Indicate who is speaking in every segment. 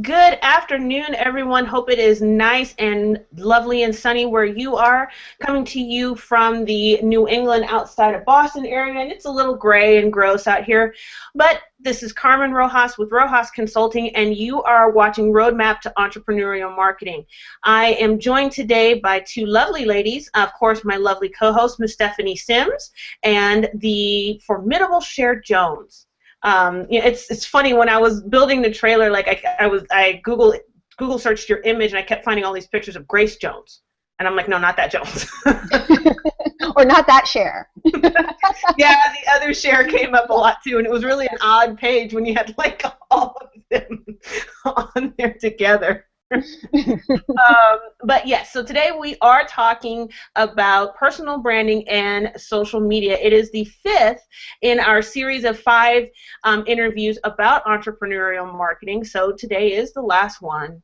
Speaker 1: Good afternoon, everyone. Hope it is nice and lovely and sunny where you are. Coming to you from the New England outside of Boston area, and it's a little gray and gross out here. But this is Carmen Rojas with Rojas Consulting, and you are watching Roadmap to Entrepreneurial Marketing. I am joined today by two lovely ladies. Of course, my lovely co-host, Ms. Stephanie Sims, and the formidable Cher Jones. It's funny, when I was building the trailer, like I Google searched your image, and I kept finding all these pictures of Grace Jones, and I'm like, no, not that Jones.
Speaker 2: Or not that Cher.
Speaker 1: Yeah, the other Cher came up a lot too, and it was really an odd page when you had like all of them on there together. But yes, so today we are talking about personal branding and social media. It is the 5th in our series of 5 interviews about entrepreneurial marketing. So today is the last one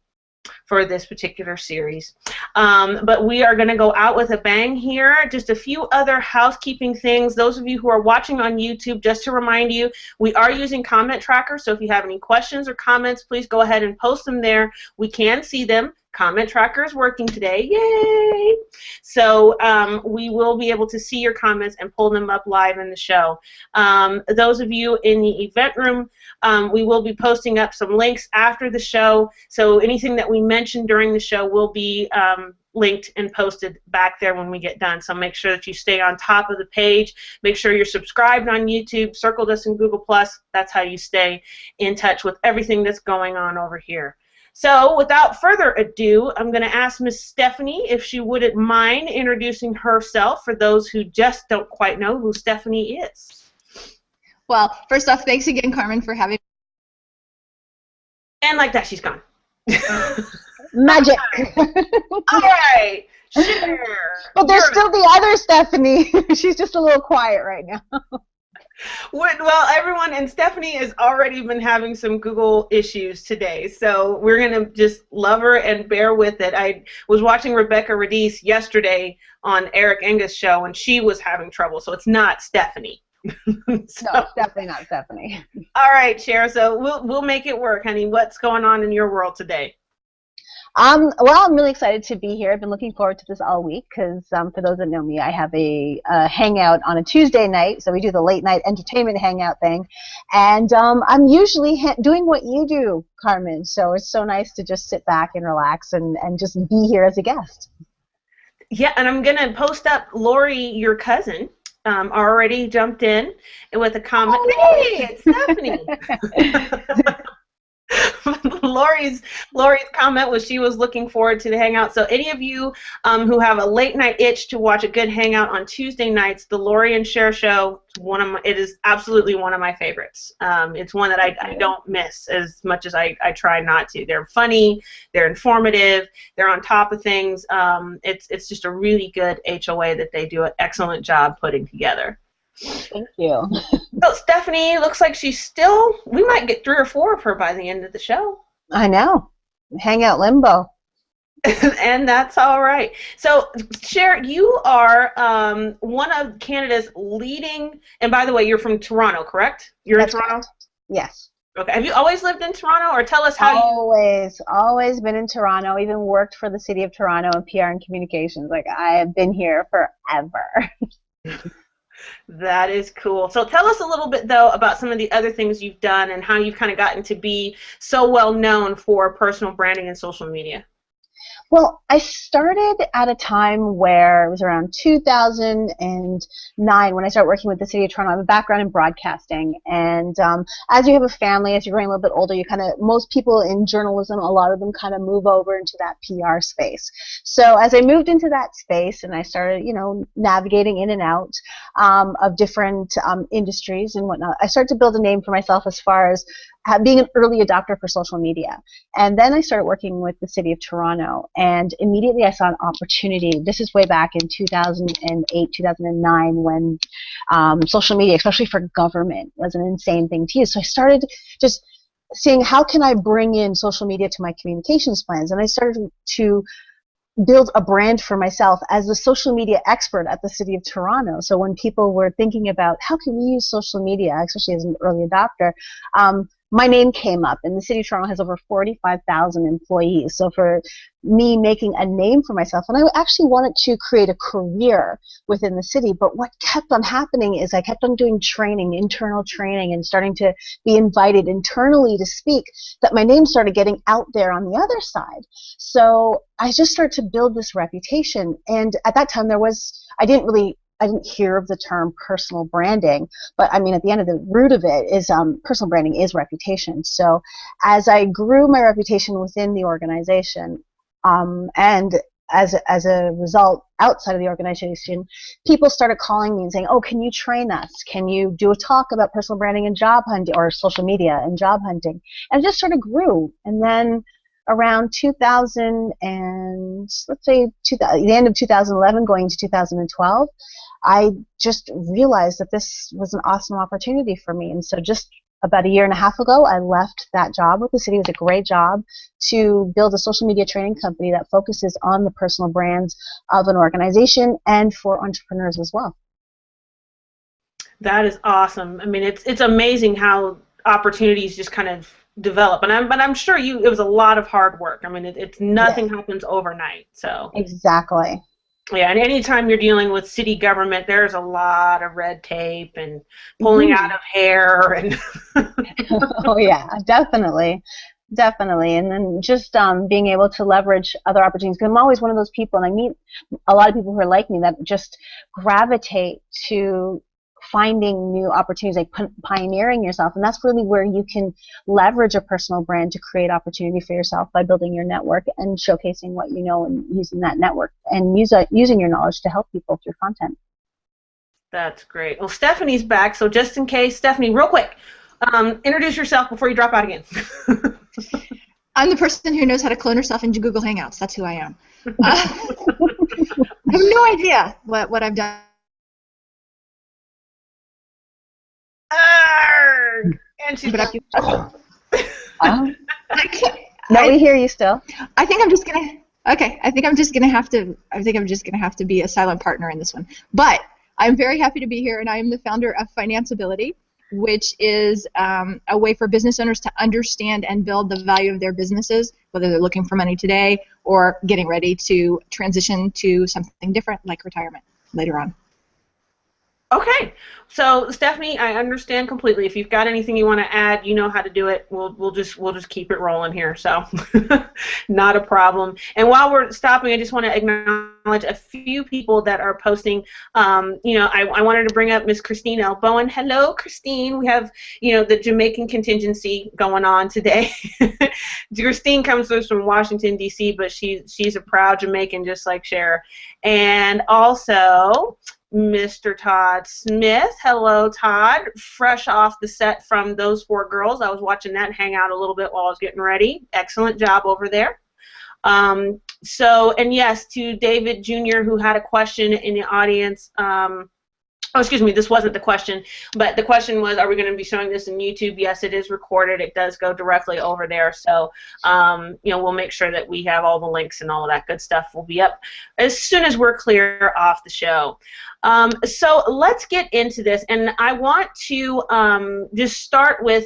Speaker 1: for this particular series. But we are going to go out with a bang here. Just a few other housekeeping things. Those of you who are watching on YouTube, just to remind you, we are using comment tracker, so if you have any questions or comments, please go ahead and post them there. We can see them. Comment tracker is working today. Yay! So we will be able to see your comments and pull them up live in the show. Those of you in the event room, we will be posting up some links after the show. So anything that we mentioned during the show will be linked and posted back there when we get done. So make sure that you stay on top of the page. Make sure you're subscribed on YouTube. Circled us in Google+. That's how you stay in touch with everything that's going on over here. So without further ado, I'm going to ask Miss Stephanie if she wouldn't mind introducing herself for those who just don't quite know who Stephanie is.
Speaker 2: Well, first off, thanks again, Carmen, for having me.
Speaker 1: And like that, she's gone.
Speaker 2: Magic.
Speaker 1: All right. Sure.
Speaker 2: But there's still the other Stephanie. She's just a little quiet right now.
Speaker 1: Well, everyone, and Stephanie has already been having some Google issues today, so we're going to just love her and bear with it. I was watching Rebecca Radice yesterday on Eric Engus' show, and she was having trouble, so it's not Stephanie.
Speaker 2: No, it's definitely not Stephanie.
Speaker 1: All right, Cher, so we'll make it work, honey. What's going on in your world today?
Speaker 2: Well, I'm really excited to be here. I've been looking forward to this all week because for those that know me, I have a hangout on a Tuesday night, so we do the late night entertainment hangout thing, and I'm usually doing what you do, Carmen, so it's so nice to just sit back and relax and just be here as a guest.
Speaker 1: Yeah, and I'm going to post up Lori, your cousin, already jumped in with a comment. Oh, hey, it's Stephanie. Lori's comment was she was looking forward to the hangout. So any of you who have a late night itch to watch a good hangout on Tuesday nights, the Lori and Cher show, it is absolutely one of my favorites. It's one that I don't miss as much as I try not to. They're funny, they're informative, they're on top of things. It's just a really good HOA that they do an excellent job putting together.
Speaker 2: Thank you.
Speaker 1: So Stephanie looks like we might get 3 or 4 of her by the end of the show.
Speaker 2: I know. Hangout limbo.
Speaker 1: And that's all right. So, Cher, you are one of Canada's leading, and by the way, you're from Toronto, correct? You're in Toronto?
Speaker 2: Correct. Yes. Okay.
Speaker 1: Have you always lived in Toronto, or tell us how
Speaker 2: Always been in Toronto, even worked for the City of Toronto in PR and communications. Like, I have been here forever.
Speaker 1: That is cool. So tell us a little bit, though, about some of the other things you've done and how you've kind of gotten to be so well known for personal branding and social media.
Speaker 2: Well, I started at a time where it was around 2009 when I started working with the City of Toronto. I have a background in broadcasting, and as you have a family, as you're growing a little bit older, most people in journalism, a lot of them kind of move over into that PR space. So as I moved into that space and I started, navigating in and out of different industries and whatnot, I started to build a name for myself as far as being an early adopter for social media. And then I started working with the City of Toronto, and immediately I saw an opportunity. This is way back in 2008, 2009, when social media, especially for government, was an insane thing to use. So I started just seeing how can I bring in social media to my communications plans, and I started to build a brand for myself as the social media expert at the City of Toronto. So when people were thinking about how can we use social media, especially as an early adopter, my name came up, and the city of Toronto has over 45,000 employees. So for me making a name for myself, and I actually wanted to create a career within the city, but what kept on happening is I kept on doing training, internal training, and starting to be invited internally to speak, that my name started getting out there on the other side. So I just started to build this reputation, and at that time I didn't hear of the term personal branding, but I mean, at the end of the root of it is personal branding is reputation. So as I grew my reputation within the organization, and as a result, outside of the organization, people started calling me and saying, "Oh, can you train us? Can you do a talk about personal branding and job hunting, or social media and job hunting?" And it just sort of grew. And then around 2000 and let's say the end of 2011 going to 2012, I just realized that this was an awesome opportunity for me. And so just about a year and a half ago, I left that job with the city. It was a great job to build a social media training company that focuses on the personal brands of an organization and for entrepreneurs as well.
Speaker 1: That is awesome. I mean, it's amazing how opportunities just kind of develop, but I'm sure it was a lot of hard work. I mean, it's nothing happens overnight. So
Speaker 2: exactly.
Speaker 1: Yeah, and anytime you're dealing with city government, there's a lot of red tape and pulling out of hair and.
Speaker 2: Oh yeah, definitely. And then just being able to leverage other opportunities, because I'm always one of those people, and I meet a lot of people who are like me, that just gravitate to finding new opportunities, like pioneering yourself. And that's really where you can leverage a personal brand to create opportunity for yourself, by building your network and showcasing what you know and using that network and using your knowledge to help people through content.
Speaker 1: That's great. Well, Stephanie's back, so just in case, Stephanie, real quick, introduce yourself before you drop out again.
Speaker 3: I'm the person who knows how to clone herself into Google Hangouts. That's who I am. I have no idea what I've done.
Speaker 1: And she's
Speaker 3: but
Speaker 2: no, we hear you still.
Speaker 3: I think I'm just gonna have to be a silent partner in this one. But I'm very happy to be here, and I am the founder of Financeability, which is a way for business owners to understand and build the value of their businesses, whether they're looking for money today or getting ready to transition to something different like retirement later on.
Speaker 1: Okay, so Stephanie, I understand completely. If you've got anything you want to add, you know how to do it. We'll just keep it rolling here, so not a problem. And while we're stopping, I just want to acknowledge a few people that are posting. I wanted to bring up Miss Christine L. Bowen. Hello, Christine. We have the Jamaican contingency going on today. Christine comes to us from Washington D.C., but she's a proud Jamaican, just like Cher. And also Mr. Todd Smith. Hello, Todd. Fresh off the set from Those Four Girls. I was watching that hang out a little bit while I was getting ready. Excellent job over there. And yes, to David Jr., who had a question in the audience. Oh, excuse me, this wasn't the question, but the question was, are we going to be showing this in YouTube? Yes, it is recorded. It does go directly over there, so we'll make sure that we have all the links and all of that good stuff will be up as soon as we're clear off the show. So let's get into this, and I want to just start with,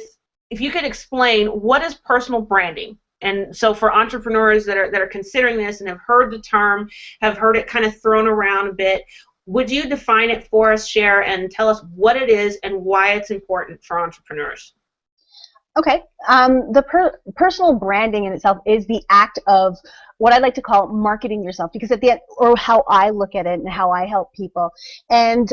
Speaker 1: if you could explain, what is personal branding? And so for entrepreneurs that are considering this and have heard the term, have heard it kind of thrown around a bit, would you define it for us, Cher, and tell us what it is and why it's important for entrepreneurs?
Speaker 2: Okay. Personal branding in itself is the act of what I like to call marketing yourself, because at the end, or how I look at it and how I help people. And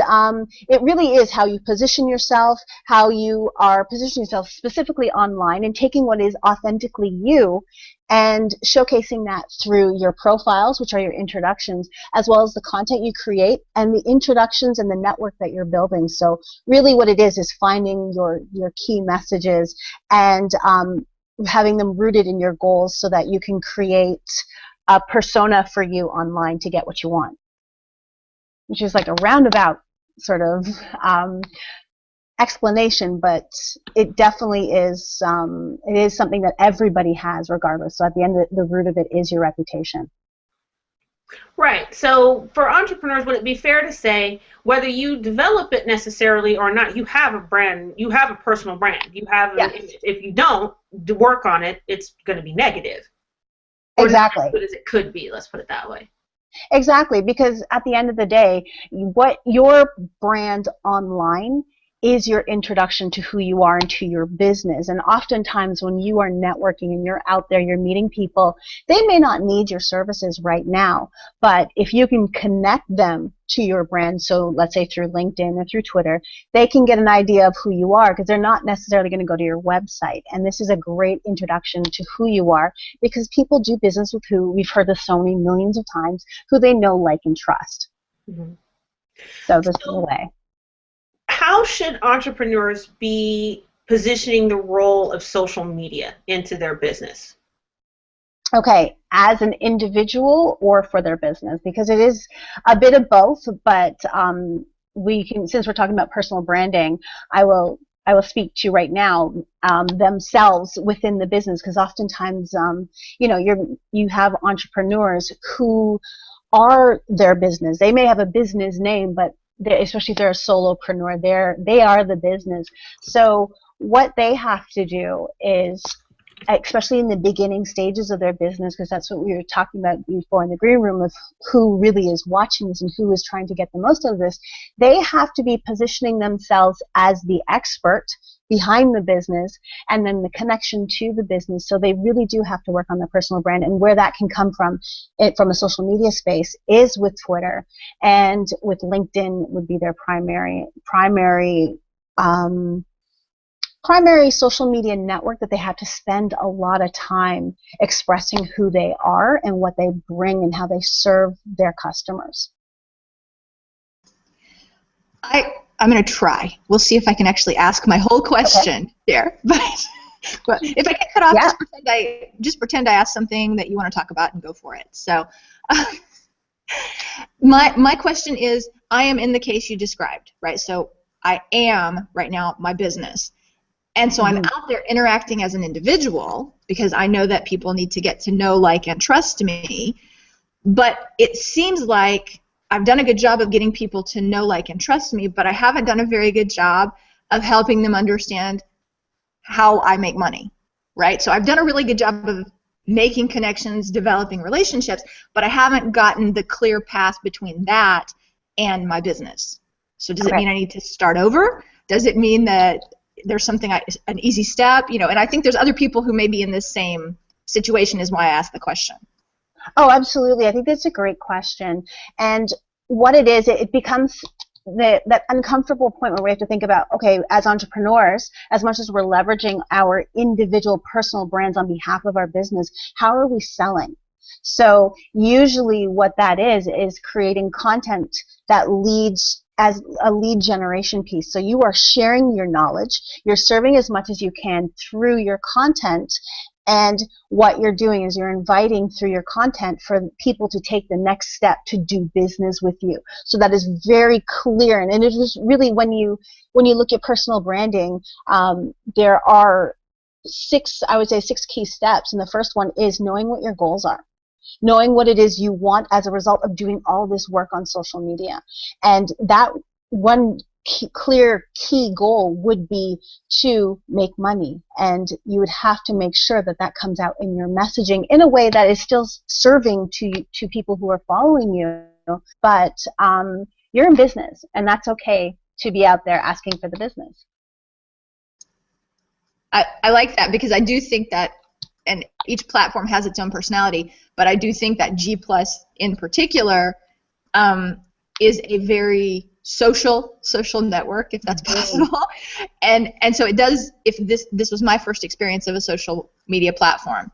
Speaker 2: it really is how you position yourself, how you are positioning yourself specifically online, and taking what is authentically you and showcasing that through your profiles, which are your introductions, as well as the content you create and the introductions and the network that you're building. So really what it is finding your key messages and having them rooted in your goals so that you can create a persona for you online to get what you want, which is like a roundabout sort of explanation, but it definitely is it is something that everybody has regardless. So at the end, the root of it is your reputation.
Speaker 1: Right. So for entrepreneurs, would it be fair to say whether you develop it necessarily or not, you have a brand, you have a personal brand, you have an
Speaker 2: Yes,
Speaker 1: image. If you don't work on it, it's going to be negative or not as
Speaker 2: exactly.
Speaker 1: good as it could be. Let's put it that way.
Speaker 2: Exactly, because at the end of the day, what your brand online is your introduction to who you are and to your business. And oftentimes when you are networking and you're out there, you're meeting people, they may not need your services right now, but if you can connect them to your brand, so let's say through LinkedIn or through Twitter, they can get an idea of who you are because they're not necessarily going to go to your website. And this is a great introduction to who you are because people do business with who, we've heard this so many millions of times, who they know, like, and trust.
Speaker 1: Mm-hmm.
Speaker 2: So this is the
Speaker 1: So
Speaker 2: way.
Speaker 1: how should entrepreneurs be positioning the role of social media into their business?
Speaker 2: Okay, as an individual or for their business, because it is a bit of both, but we can, since we're talking about personal branding, I will speak to right now themselves within the business, because oftentimes you have entrepreneurs who are their business. They may have a business name, but especially if they're a solopreneur, they are the business. So what they have to do is, especially in the beginning stages of their business, because that's what we were talking about before in the green room of who really is watching this and who is trying to get the most out of this, they have to be positioning themselves as the expert behind the business and then the connection to the business. So they really do have to work on their personal brand, and where that can come from, from a social media space, is with Twitter and with LinkedIn would be their primary social media network that they have to spend a lot of time expressing who they are and what they bring and how they serve their customers.
Speaker 3: I'm going to try. We'll see if I can actually ask my whole question there. But if I get cut off,
Speaker 2: Yeah.
Speaker 3: just pretend I asked something that you want to talk about and go for it. So my question is, I am in the case you described, right? So I am right now my business. And so I'm out there interacting as an individual because I know that people need to get to know, like, and trust me. But it seems like I've done a good job of getting people to know, like, and trust me, but I haven't done a very good job of helping them understand how I make money, right? So I've done a really good job of making connections, developing relationships, but I haven't gotten the clear path between that and my business. So does it mean I need to start over? Does it mean that there's something, an easy step? And I think there's other people who may be in this same situation, is why I asked the question.
Speaker 2: Oh, absolutely. I think that's a great question. And what it is, it becomes that uncomfortable point where we have to think about, okay, as entrepreneurs, as much as we're leveraging our individual personal brands on behalf of our business, how are we selling? So usually what that is creating content that leads as a lead generation piece. So you are sharing your knowledge, you're serving as much as you can through your content, and what you're doing is you're inviting through your content for people to take the next step to do business with you. So that is very clear. And it is really, when you look at personal branding, there are six key steps. And the first one is knowing what your goals are. Knowing what it is you want as a result of doing all this work on social media. And that one clear key goal would be to make money, and you would have to make sure that that comes out in your messaging in a way that is still serving to people who are following you, but you're in business, and that's okay to be out there asking for the business.
Speaker 3: I like that, because I do think that, and each platform has its own personality, but I do think that G+ in particular is a very social network, if that's possible. And so it does, if this was my first experience of a social media platform,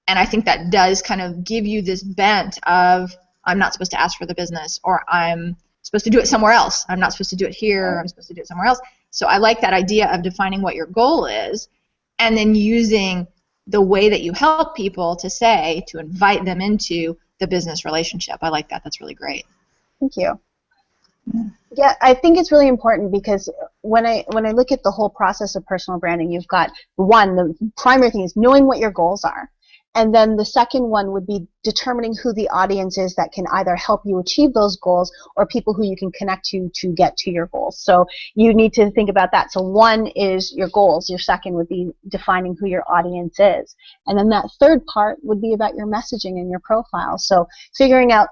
Speaker 3: and I think that does kind of give you this bent of, I'm not supposed to ask for the business, or I'm supposed to do it somewhere else. I'm not supposed to do it here, or I'm supposed to do it somewhere else. So I like that idea of defining what your goal is, and then using the way that you help people to invite them into the business relationship. I like that. That's really great.
Speaker 2: Thank you. Yeah, I think it's really important, because when I look at the whole process of personal branding, you've got the primary thing is knowing what your goals are. And then the second one would be determining who the audience is that can either help you achieve those goals or people who you can connect to get to your goals. So you need to think about that. So one is your goals. Your second would be defining who your audience is. And then that third part would be about your messaging and your profile. So figuring out,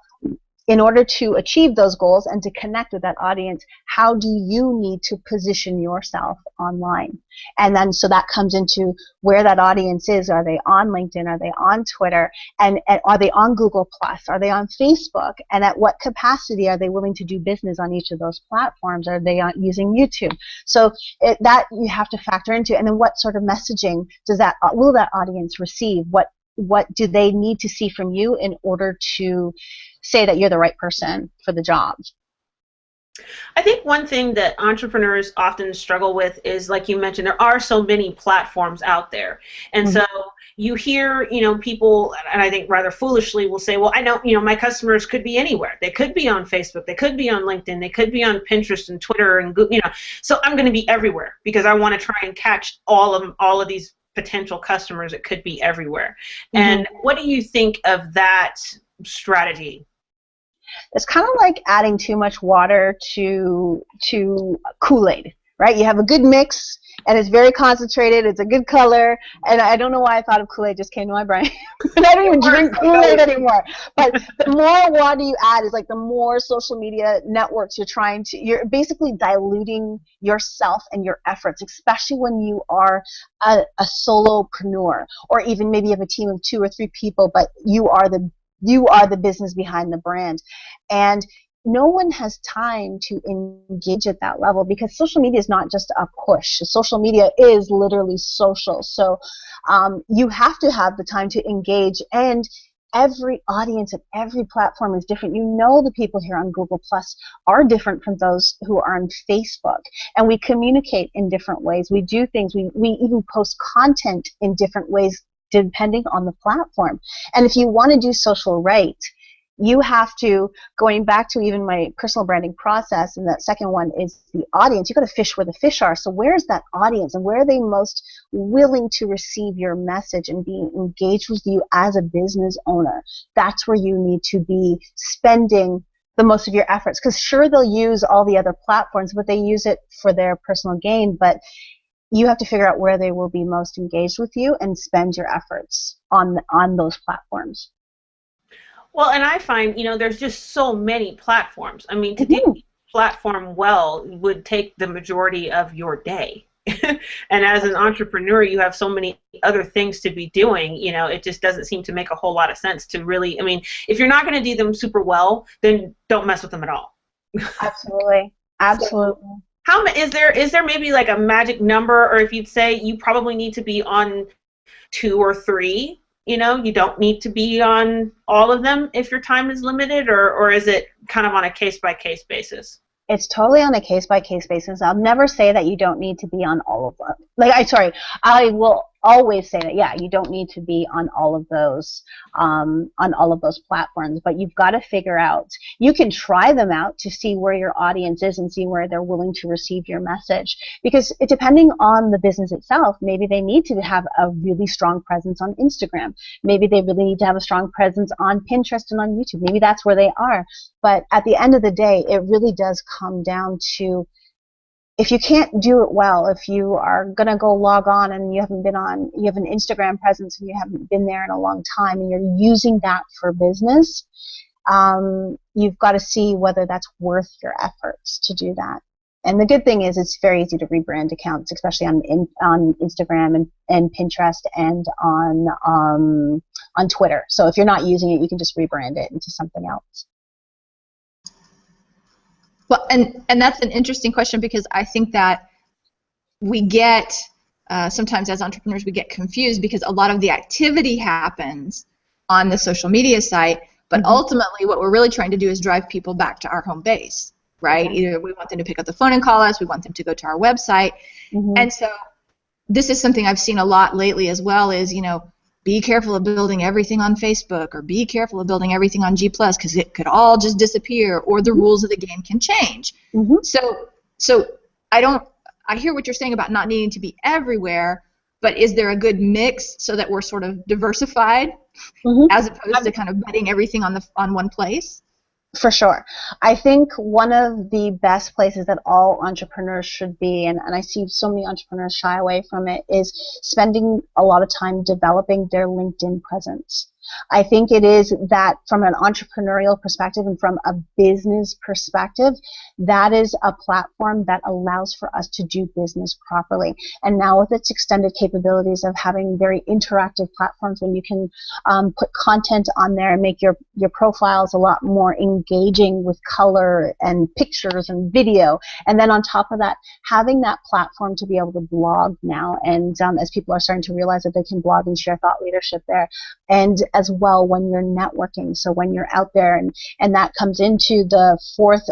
Speaker 2: in order to achieve those goals and to connect with that audience, how do you need to position yourself online? And then so that comes into where that audience is. Are they on LinkedIn? Are they on Twitter? And are they on Google Plus? Are they on Facebook? And at what capacity are they willing to do business on each of those platforms? Are they using YouTube? So that you have to factor into. And then what sort of messaging will that audience receive? What do they need to see from you in order to say that you're the right person for the job?
Speaker 1: I think one thing that entrepreneurs often struggle with is, like you mentioned, there are so many platforms out there. And so you hear, people, and I think rather foolishly will say, well, I know, my customers could be anywhere. They could be on Facebook. They could be on LinkedIn. They could be on Pinterest and Twitter and Google, so I'm going to be everywhere because I want to try and catch all of these potential customers. It could be everywhere. And what do you think of that strategy?
Speaker 2: It's kind of like adding too much water to Kool-Aid, right? You have a good mix, and it's very concentrated. It's a good color, and I don't know why I thought of Kool-Aid. Just came to my brain. And I don't even drink Kool-Aid anymore. But the more water you add is like the more social media networks you're basically diluting yourself and your efforts, especially when you are a solopreneur, or even maybe you have a team of 2 or 3 people, but you are the business behind the brand. And no one has time to engage at that level because social media is not just a push. Social media is literally social. So you have to have the time to engage, and every audience and every platform is different. The people here on Google Plus are different from those who are on Facebook, and we communicate in different ways. We do things, we even post content in different ways depending on the platform. And if you want to do social right, you have to, going back to even my personal branding process, and that second one is the audience. You've got to fish where the fish are. So where is that audience, and where are they most willing to receive your message and be engaged with you as a business owner? That's where you need to be spending the most of your efforts. Because sure, they'll use all the other platforms, but they use it for their personal gain. But you have to figure out where they will be most engaged with you and spend your efforts on those platforms.
Speaker 1: Well, and I find, there's just so many platforms. I mean, to do platform well would take the majority of your day. And as an entrepreneur, you have so many other things to be doing, it just doesn't seem to make a whole lot of sense to really, if you're not going to do them super well, then don't mess with them at all.
Speaker 2: Absolutely. Absolutely.
Speaker 1: So, is there maybe like a magic number, or if you'd say you probably need to be on 2 or 3? You don't need to be on all of them if your time is limited, or is it kind of on a case-by-case basis?
Speaker 2: It's totally on a case-by-case basis. I'll never say that you don't need to be on all of them. I will always say that, you don't need to be on all of those platforms, but you've got to figure out, you can try them out to see where your audience is and see where they're willing to receive your message. Because depending on the business itself, maybe they need to have a really strong presence on Instagram. Maybe they really need to have a strong presence on Pinterest and on YouTube. Maybe that's where they are. But at the end of the day, it really does come down to, if you can't do it well, if you are going to go log on and you have an Instagram presence and you haven't been there in a long time and you're using that for business, you've got to see whether that's worth your efforts to do that. And the good thing is it's very easy to rebrand accounts, especially on Instagram and Pinterest and on Twitter. So if you're not using it, you can just rebrand it into something else.
Speaker 3: Well, and that's an interesting question, because I think that we get, sometimes as entrepreneurs, we get confused because a lot of the activity happens on the social media site, but ultimately what we're really trying to do is drive people back to our home base, right? Okay. Either we want them to pick up the phone and call us, we want them to go to our website. And so this is something I've seen a lot lately as well, is, be careful of building everything on Facebook, or be careful of building everything on G+, because it could all just disappear, or the rules of the game can change. So I hear what you're saying about not needing to be everywhere, but is there a good mix so that we're sort of diversified as opposed to kind of betting everything on one place?
Speaker 2: For sure. I think one of the best places that all entrepreneurs should be, and I see so many entrepreneurs shy away from it, is spending a lot of time developing their LinkedIn presence. I think it is that from an entrepreneurial perspective and from a business perspective, that is a platform that allows for us to do business properly. And now with its extended capabilities of having very interactive platforms when you can put content on there and make your profiles a lot more engaging with color and pictures and video. And then on top of that, having that platform to be able to blog now. And as people are starting to realize that they can blog and share thought leadership there. And as well when you're networking, so when you're out there, and that comes into the fourth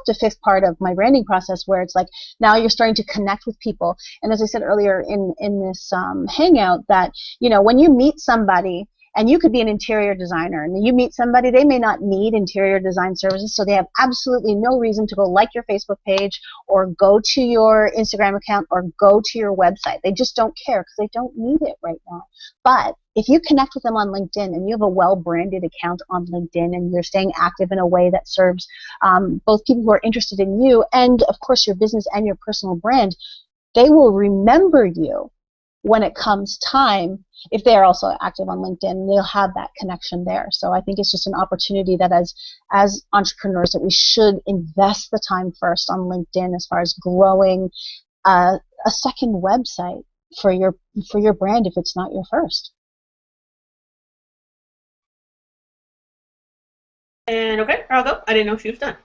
Speaker 2: to fifth part of my branding process, where it's like now you're starting to connect with people. And as I said earlier in this hangout, that when you meet somebody, and you could be an interior designer, and you meet somebody, they may not need interior design services, so they have absolutely no reason to go like your Facebook page or go to your Instagram account or go to your website. They just don't care because they don't need it right now. But if you connect with them on LinkedIn and you have a well-branded account on LinkedIn and you're staying active in a way that serves both people who are interested in you and, of course, your business and your personal brand, they will remember you when it comes time, if they are also active on LinkedIn, they'll have that connection there. So I think it's just an opportunity that as entrepreneurs that we should invest the time first on LinkedIn as far as growing a second website for your brand if it's not your first.
Speaker 1: And okay, I'll go. I didn't know she was done.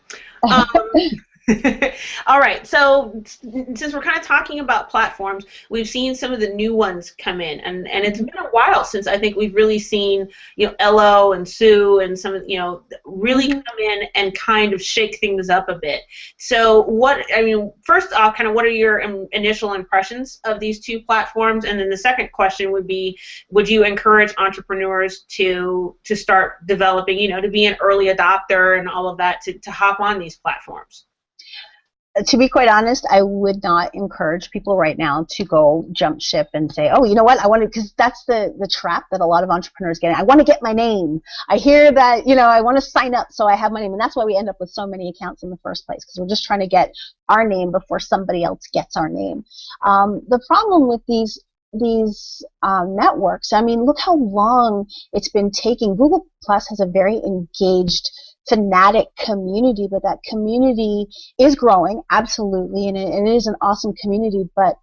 Speaker 1: All right, so since we're kind of talking about platforms, we've seen some of the new ones come in, and it's been a while since I think we've really seen, Ello and Sue and some of, really come in and kind of shake things up a bit. So first off, kind of what are your initial impressions of these two platforms? And then the second question would be, would you encourage entrepreneurs to start developing, to be an early adopter and all of that, to hop on these platforms?
Speaker 2: To be quite honest, I would not encourage people right now to go jump ship and say, oh, you know what, I want to, because that's the trap that a lot of entrepreneurs get in. I want to get my name. I hear that, I want to sign up so I have my name. And that's why we end up with so many accounts in the first place, because we're just trying to get our name before somebody else gets our name. The problem with these networks, look how long it's been taking. Google Plus has a very engaged fanatic community, but that community is growing, absolutely, and it is an awesome community, but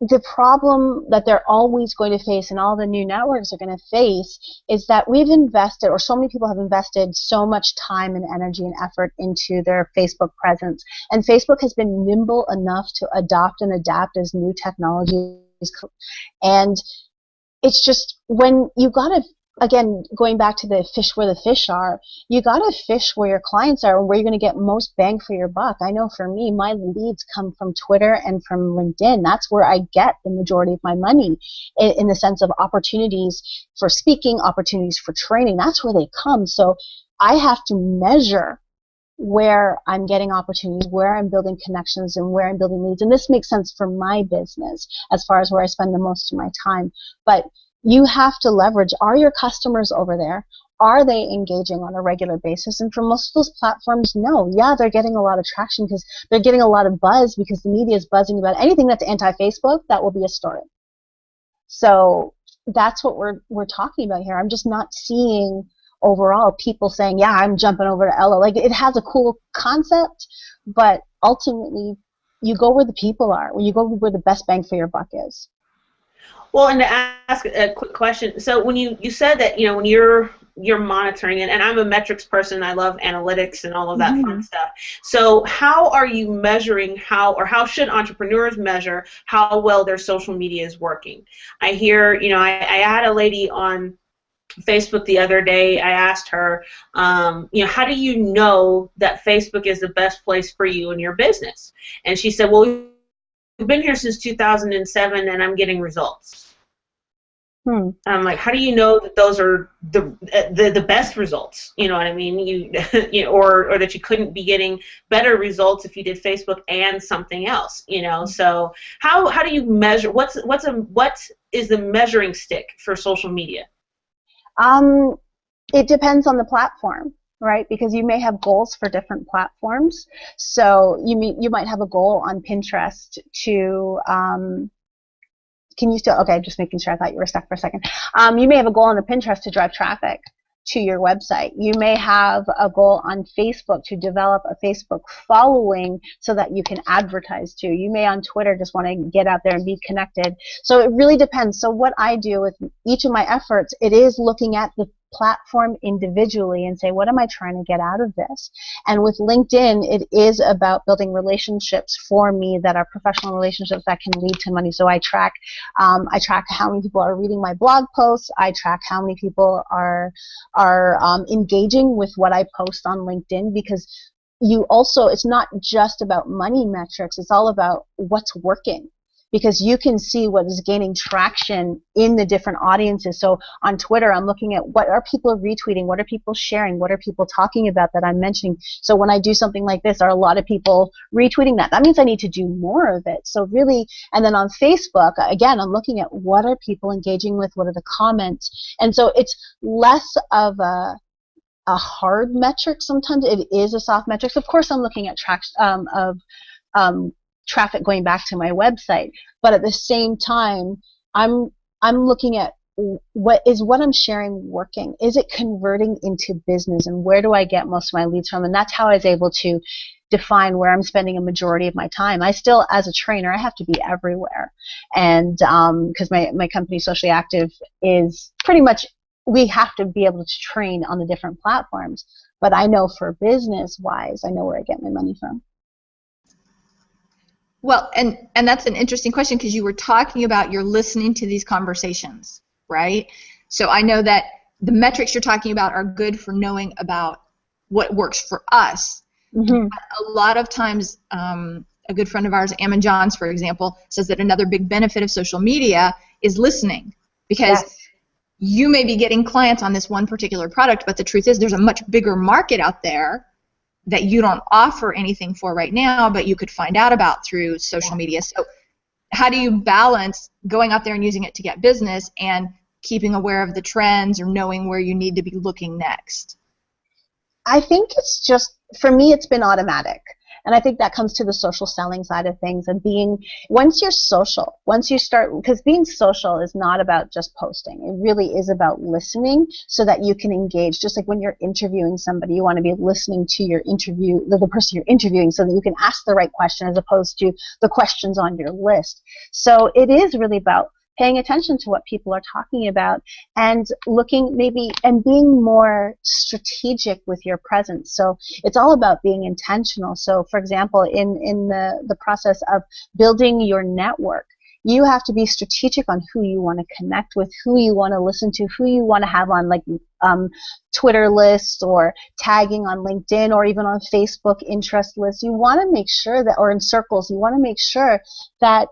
Speaker 2: the problem that they're always going to face and all the new networks are going to face is that we've invested, or so many people have invested so much time and energy and effort into their Facebook presence, and Facebook has been nimble enough to adopt and adapt as new technologies, and it's just when you gotta, again, going back to the fish where the fish are, you got to fish where your clients are and where you're going to get most bang for your buck. I know for me, my leads come from Twitter and from LinkedIn. That's where I get the majority of my money in the sense of opportunities for speaking, opportunities for training. That's where they come. So I have to measure where I'm getting opportunities, where I'm building connections, and where I'm building leads. And this makes sense for my business as far as where I spend the most of my time. But you have to leverage, are your customers over there? Are they engaging on a regular basis? And for most of those platforms, no. Yeah, they're getting a lot of traction because they're getting a lot of buzz because the media is buzzing about anything that's anti-Facebook, that will be a story. So that's what we're talking about here. I'm just not seeing overall people saying, yeah, I'm jumping over to Ella. Like, it has a cool concept, but ultimately you go where the people are, you go where the best bang for your buck is.
Speaker 1: Well, and to ask a quick question, so when you said that, when you're monitoring it, and I'm a metrics person, I love analytics and all of that fun stuff. So how are you measuring how should entrepreneurs measure how well their social media is working? I hear, I had a lady on Facebook the other day. I asked her, how do you know that Facebook is the best place for you and your business? And she said, well, we've been here since 2007 and I'm getting results. Like, how do you know that those are the best results? You know what I mean? You know, or that you couldn't be getting better results if you did Facebook and something else. You know, so how do you measure? What is the measuring stick for social media?
Speaker 2: It depends on the platform, right? Because you may have goals for different platforms. So you might have a goal on Pinterest to can you still, okay, just making sure, I thought you were stuck for a second. You may have a goal on the Pinterest to drive traffic to your website. You may have a goal on Facebook to develop a Facebook following so that you can advertise to. You may on Twitter just want to get out there and be connected. So it really depends. So what I do with each of my efforts, it is looking at the platform individually and say, what am I trying to get out of this? And with LinkedIn, it is about building relationships for me that are professional relationships that can lead to money. So I track how many people are reading my blog posts. I track how many people are engaging with what I post on LinkedIn, because it's not just about money metrics. It's all about what's working, because you can see what is gaining traction in the different audiences. So on Twitter, I'm looking at what are people retweeting, what are people sharing, what are people talking about that I'm mentioning. So when I do something like this, are a lot of people retweeting that? That means I need to do more of it. So really, and then on Facebook, again, I'm looking at what are people engaging with, what are the comments. And so it's less of a hard metric. Sometimes it is a soft metric. So of course, I'm looking at traffic going back to my website, but at the same time, I'm looking at what I'm sharing working. Is it converting into business, and where do I get most of my leads from? And that's how I was able to define where I'm spending a majority of my time. I still, as a trainer, I have to be everywhere, and because my company, Socially Active, is pretty much, we have to be able to train on the different platforms. But I know for business wise, I know where I get my money from.
Speaker 3: Well, and that's an interesting question, because you were talking about you're listening to these conversations, right? So I know that the metrics you're talking about are good for knowing about what works for us. Mm-hmm. A lot of times, a good friend of ours, Ammon Johns, for example, says that another big benefit of social media is listening, because you may be getting clients on this one particular product, but the truth is there's a much bigger market out there that you don't offer anything for right now, but you could find out about through social media. So how do you balance going out there and using it to get business and keeping aware of the trends or knowing where you need to be looking next?
Speaker 2: I think it's just, for me, it's been automatic. And I think that comes to the social selling side of things, and once you start, because being social is not about just posting. It really is about listening so that you can engage. Just like when you're interviewing somebody, you want to be listening to the person you're interviewing, so that you can ask the right question as opposed to the questions on your list. So it is really about paying attention to what people are talking about and looking maybe and being more strategic with your presence. So it's all about being intentional. So for example, in the process of building your network, you have to be strategic on who you want to connect with, who you want to listen to, who you want to have on like Twitter lists or tagging on LinkedIn or even on Facebook interest lists. You want to make sure that, or in circles, you want to make sure that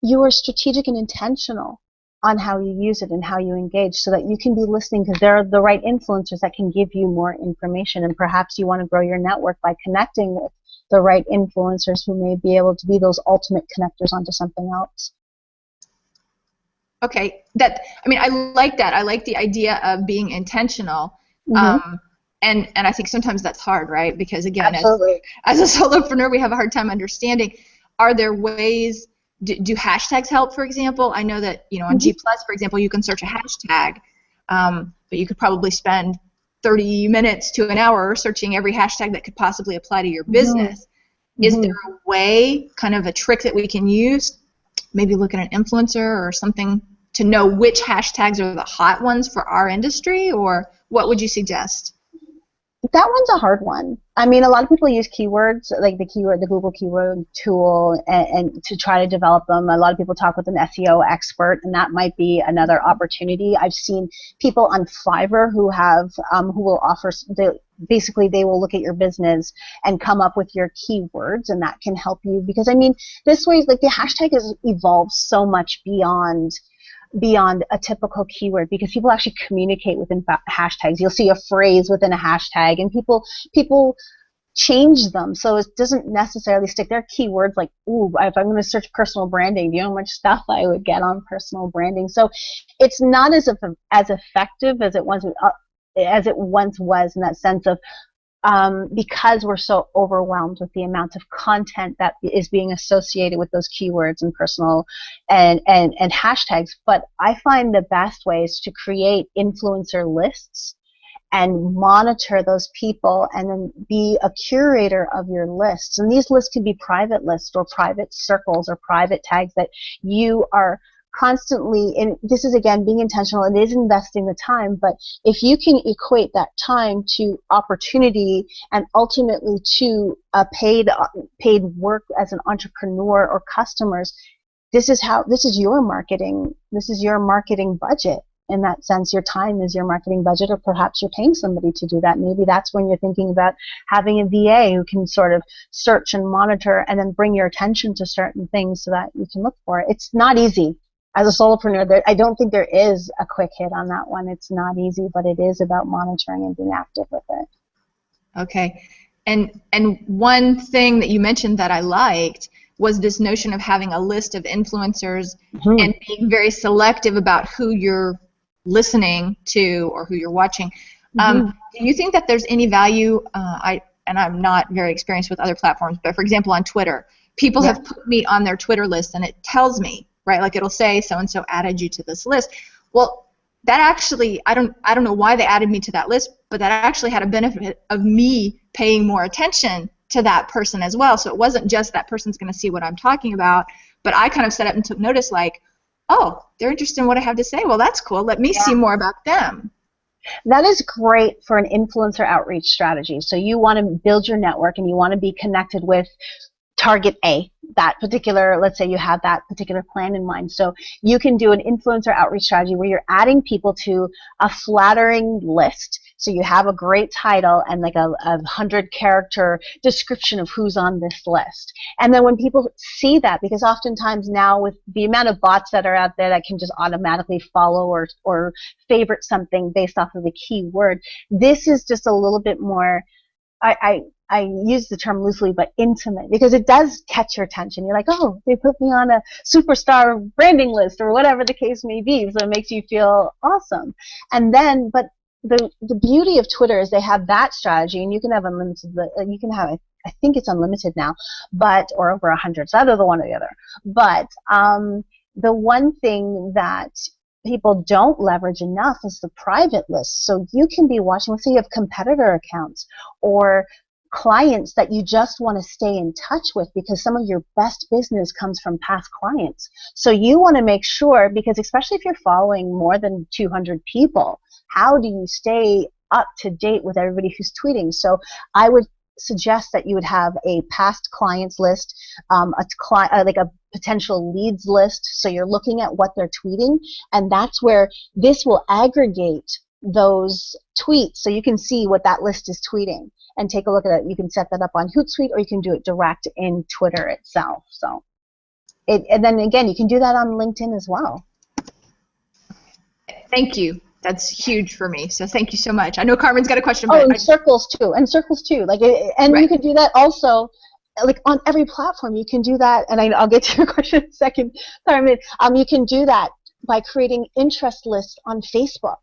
Speaker 2: you are strategic and intentional on how you use it and how you engage, so that you can be listening, because there are the right influencers that can give you more information, and perhaps you want to grow your network by connecting with the right influencers who may be able to be those ultimate connectors onto something else.
Speaker 3: Okay, I like that. I like the idea of being intentional. Mm-hmm. And I think sometimes that's hard, right? Because again, as a solopreneur, we have a hard time understanding, are there ways, do hashtags help, for example? I know that, on G+, for example, you can search a hashtag, but you could probably spend 30 minutes to an hour searching every hashtag that could possibly apply to your business. Is there a way, kind of a trick that we can use, maybe look at an influencer or something to know which hashtags are the hot ones for our industry, or what would you suggest?
Speaker 2: That one's a hard one. I mean, a lot of people use keywords, like the Google keyword tool, and to try to develop them. A lot of people talk with an SEO expert, and that might be another opportunity. I've seen people on Fiverr who will offer, they will look at your business and come up with your keywords, and that can help you, because I mean, this way, like, the hashtag has evolved so much beyond beyond a typical keyword, because people actually communicate within hashtags. You'll see a phrase within a hashtag, and people change them, so it doesn't necessarily stick. There are keywords like, ooh, if I'm going to search personal branding, do you know how much stuff I would get on personal branding? So it's not as effective as it once was, in that sense of, because we're so overwhelmed with the amount of content that is being associated with those keywords and personal and hashtags. But I find the best way is to create influencer lists and monitor those people, and then be a curator of your lists. And these lists can be private lists or private circles or private tags that you are constantly, and this is again being intentional, it is investing the time, but if you can equate that time to opportunity and ultimately to a paid work as an entrepreneur or customers, this is your marketing budget. In that sense, your time is your marketing budget, or perhaps you're paying somebody to do that. Maybe that's when you're thinking about having a VA who can sort of search and monitor and then bring your attention to certain things so that you can look for it. It's not easy. As a solopreneur, I don't think there is a quick hit on that one. It's not easy, but it is about monitoring and being active with it.
Speaker 3: Okay. And one thing that you mentioned that I liked was this notion of having a list of influencers and being very selective about who you're listening to or who you're watching. Do you think that there's any value, and I'm not very experienced with other platforms, but for example on Twitter, people have put me on their Twitter list and it tells me, right, like it'll say so-and-so added you to this list. Well, that actually, I don't know why they added me to that list, but that actually had a benefit of me paying more attention to that person as well. So it wasn't just that person's going to see what I'm talking about, but I kind of set up and took notice, like, oh, they're interested in what I have to say. Well, that's cool. Let me see more about them.
Speaker 2: That is great for an influencer outreach strategy. So you want to build your network and you want to be connected with target A, that particular, let's say you have that particular plan in mind. So you can do an influencer outreach strategy where you're adding people to a flattering list. So you have a great title and like a 100-character description of who's on this list. And then when people see that, because oftentimes now with the amount of bots that are out there that can just automatically follow or favorite something based off of a keyword, this is just a little bit more, I use the term loosely, but intimate, because it does catch your attention. You're like, oh, they put me on a superstar branding list or whatever the case may be. So it makes you feel awesome. And then, but the beauty of Twitter is they have that strategy, and you can have unlimited. You can have, I think it's unlimited now, but or over 100. So either the one or the other. But the one thing that people don't leverage enough is the private list. So you can be watching, let's say you have competitor accounts or clients that you just want to stay in touch with, because some of your best business comes from past clients. So you want to make sure, because especially if you're following more than 200 people, how do you stay up to date with everybody who's tweeting? So I would suggest that you would have a past clients list, like a potential leads list. So you're looking at what they're tweeting, and that's where this will aggregate those tweets so you can see what that list is tweeting and take a look at it. You can set that up on Hootsuite, or you can do it direct in Twitter itself. So and then again, you can do that on LinkedIn as well.
Speaker 3: Thank you. That's huge for me. So thank you so much. I know Carmen's got a question.
Speaker 2: Oh, and circles too. Like, and right. You can do that also, like on every platform. You can do that, and I'll get to your question in a second, Carmen. You can do that by creating interest lists on Facebook.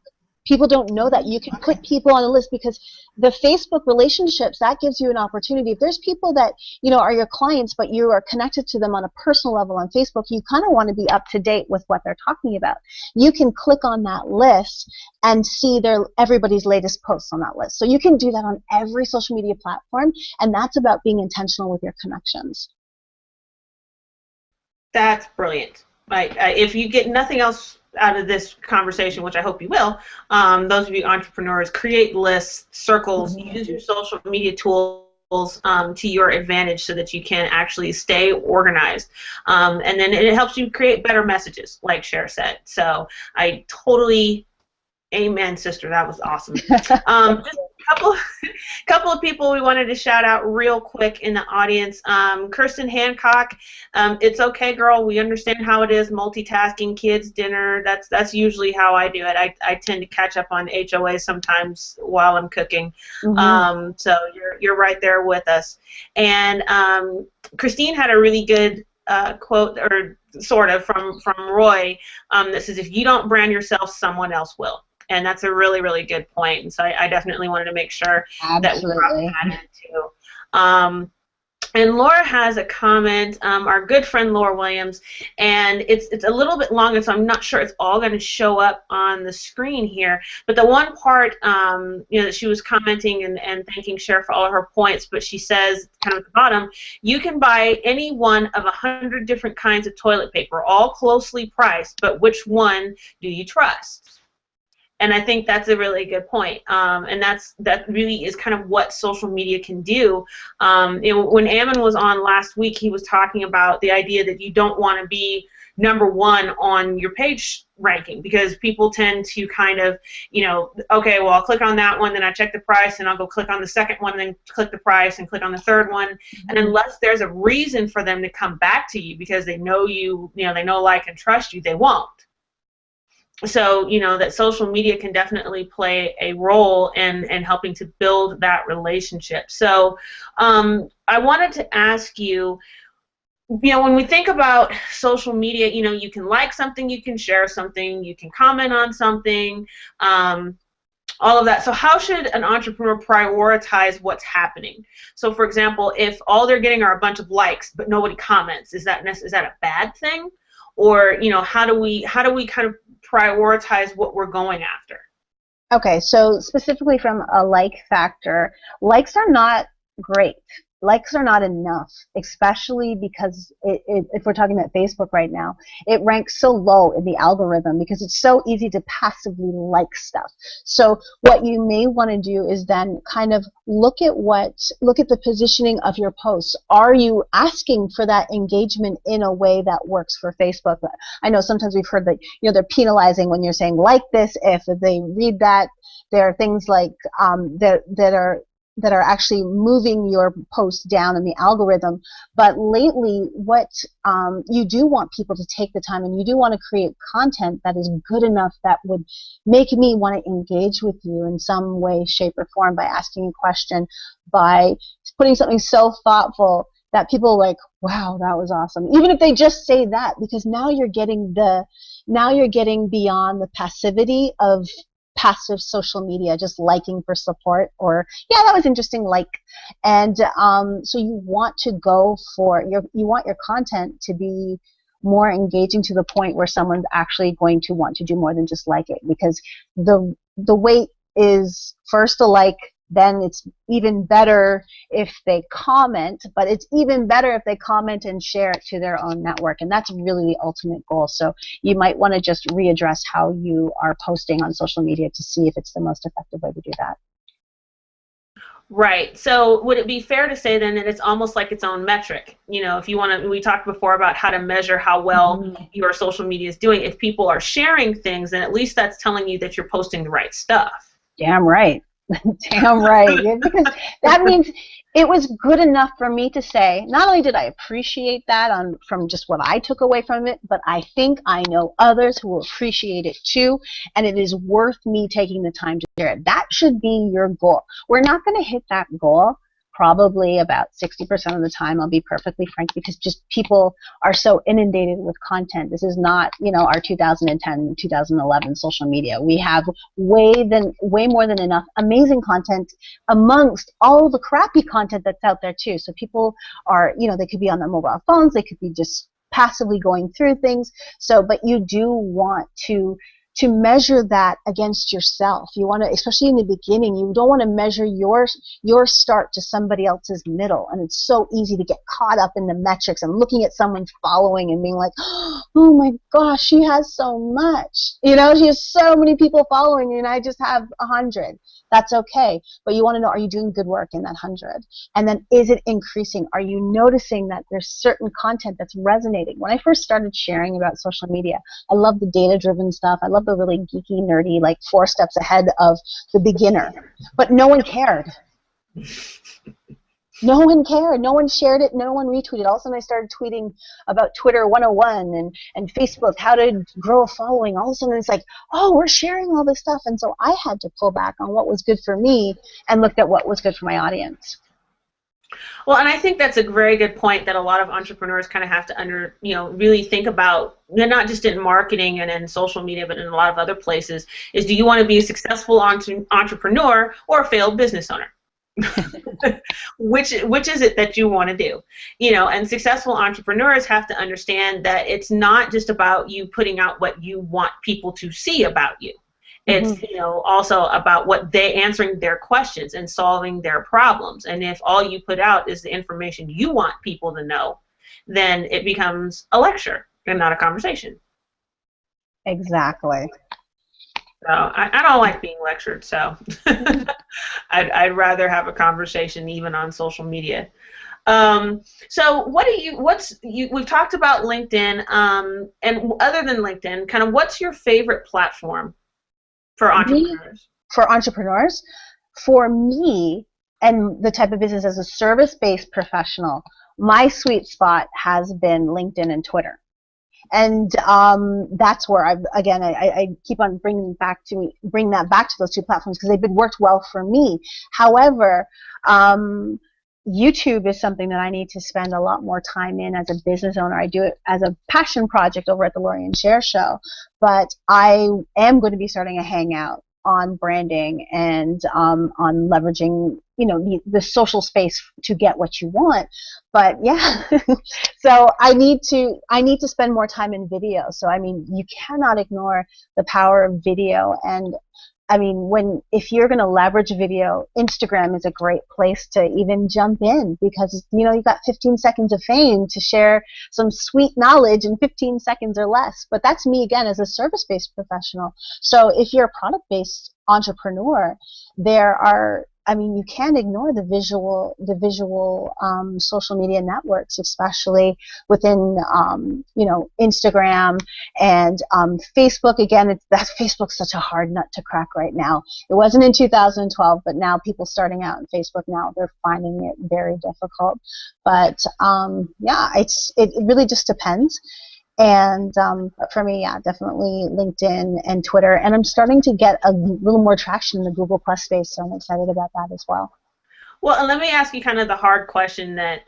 Speaker 2: People don't know that. You can put people on a list, because the Facebook relationships, that gives you an opportunity. If there's people that, are your clients, but you are connected to them on a personal level on Facebook, you kind of want to be up to date with what they're talking about. You can click on that list and see everybody's latest posts on that list. So you can do that on every social media platform, and that's about being intentional with your connections.
Speaker 1: That's brilliant. If you get nothing else out of this conversation, which I hope you will, those of you entrepreneurs, create lists, circles, use your social media tools to your advantage so that you can actually stay organized. And then it helps you create better messages, like Cher said. So I totally Amen, sister. That was awesome. Just a couple of people we wanted to shout out real quick in the audience. Kirsten Hancock, it's okay, girl. We understand how it is, multitasking, kids, dinner. That's usually how I do it. I tend to catch up on HOA sometimes while I'm cooking. So you're right there with us. And Christine had a really good quote, or sort of, from Roy, that says, if you don't brand yourself, someone else will. And that's a really, really good point. And so I definitely wanted to make sure that we brought that in too. And Laura has a comment, our good friend Laura Williams, and it's a little bit long, and so I'm not sure it's all going to show up on the screen here. But the one part, that she was commenting and thanking Cher for all of her points, but she says, kind of at the bottom, you can buy any one of 100 different kinds of toilet paper, all closely priced, but which one do you trust? And I think that's a really good point, and that really is kind of what social media can do. When Ammon was on last week, he was talking about the idea that you don't want to be number one on your page ranking, because people tend to kind of, okay, well, I'll click on that one, then I check the price, and I'll go click on the second one, then click the price, and click on the third one. And unless there's a reason for them to come back to you because they know you, they know, like, and trust you, they won't. So, that social media can definitely play a role in helping to build that relationship. So I wanted to ask you, when we think about social media, you can like something, you can share something, you can comment on something, all of that. So how should an entrepreneur prioritize what's happening? So, for example, if all they're getting are a bunch of likes but nobody comments, is that a bad thing? Or, how do we kind of prioritize what we're going after?
Speaker 2: Okay, so specifically from a like factor, likes are not great. Likes are not enough, especially because if we're talking about Facebook right now, it ranks so low in the algorithm because it's so easy to passively like stuff. So what you may want to do is then kind of look at the positioning of your posts. Are you asking for that engagement in a way that works for Facebook? I know sometimes we've heard that they're penalizing when you're saying like this. If they read that, there are things like that are actually moving your post down in the algorithm. But lately, what you do want people to take the time, and you do want to create content that is good enough that would make me want to engage with you in some way, shape, or form, by asking a question, by putting something so thoughtful that people are like, wow, that was awesome. Even if they just say that, because now you're getting beyond the passivity of passive social media, just liking for support, or yeah, that was interesting, like. And so you want to go for you want your content to be more engaging, to the point where someone's actually going to want to do more than just like it, because the weight is first a like, then it's even better if they comment, but it's even better if they comment and share it to their own network, and that's really the ultimate goal. So you might want to just readdress how you are posting on social media to see if it's the most effective way to do that.
Speaker 1: Right. So would it be fair to say then that it's almost like its own metric? If you want to, we talked before about how to measure how well your social media is doing. If people are sharing things, then at least that's telling you that you're posting the right stuff.
Speaker 2: Damn right. Damn right. Because that means it was good enough for me to say, not only did I appreciate that from just what I took away from it, but I think I know others who will appreciate it too, and it is worth me taking the time to share it. That should be your goal. We're not going to hit that goal probably about 60% of the time, I'll be perfectly frank, because just people are so inundated with content. This is not, our 2010, 2011 social media. We have way more than enough amazing content amongst all the crappy content that's out there too. So people are, they could be on their mobile phones, they could be just passively going through things. So, but you do want to measure that against yourself. You want to, especially in the beginning, you don't want to measure your start to somebody else's middle. And it's so easy to get caught up in the metrics and looking at someone's following and being like, oh my gosh, she has so much. She has so many people following and I just have 100. That's okay. But you want to know, are you doing good work in that 100? And then is it increasing? Are you noticing that there's certain content that's resonating? When I first started sharing about social media, I love the data-driven stuff. I love followed the really geeky, nerdy, like 4 steps ahead of the beginner. But no one cared. No one cared. No one shared it. No one retweeted. All of a sudden I started tweeting about Twitter 101 and Facebook, how to grow a following. All of a sudden it's like, oh, we're sharing all this stuff. And so I had to pull back on what was good for me and looked at what was good for my audience.
Speaker 1: Well, and I think that's a very good point that a lot of entrepreneurs kind of have to really think about, not just in marketing and in social media, but in a lot of other places, is do you want to be a successful entrepreneur or a failed business owner? which is it that you want to do? And successful entrepreneurs have to understand that it's not just about you putting out what you want people to see about you. It's also about what they answering their questions and solving their problems. And if all you put out is the information you want people to know, then it becomes a lecture and not a conversation.
Speaker 2: Exactly.
Speaker 1: So I don't like being lectured, so I'd rather have a conversation even on social media. So we've talked about LinkedIn, and other than LinkedIn, kind of what's your favorite platform for entrepreneurs?
Speaker 2: For me, and the type of business as a service-based professional, my sweet spot has been LinkedIn and Twitter. And that's where I keep on bringing that back to those 2 platforms because they've worked well for me. However, YouTube is something that I need to spend a lot more time in as a business owner. I do it as a passion project over at the Lori and Cher show, but I am going to be starting a hangout on branding and on leveraging the social space to get what you want. But yeah, so I need to spend more time in video. So I mean, you cannot ignore the power of video. And I mean, if you're going to leverage video, Instagram is a great place to even jump in because, you've got 15 seconds of fame to share some sweet knowledge in 15 seconds or less. But that's me, again, as a service-based professional. So if you're a product-based entrepreneur, you can't ignore the visual social media networks, especially within Instagram and Facebook. Again, Facebook's such a hard nut to crack right now. It wasn't in 2012, but now people starting out in Facebook now, they're finding it very difficult. But it really just depends. And for me, yeah, definitely LinkedIn and Twitter. And I'm starting to get a little more traction in the Google Plus space, so I'm excited about that as well.
Speaker 1: Well, and let me ask you kind of the hard question that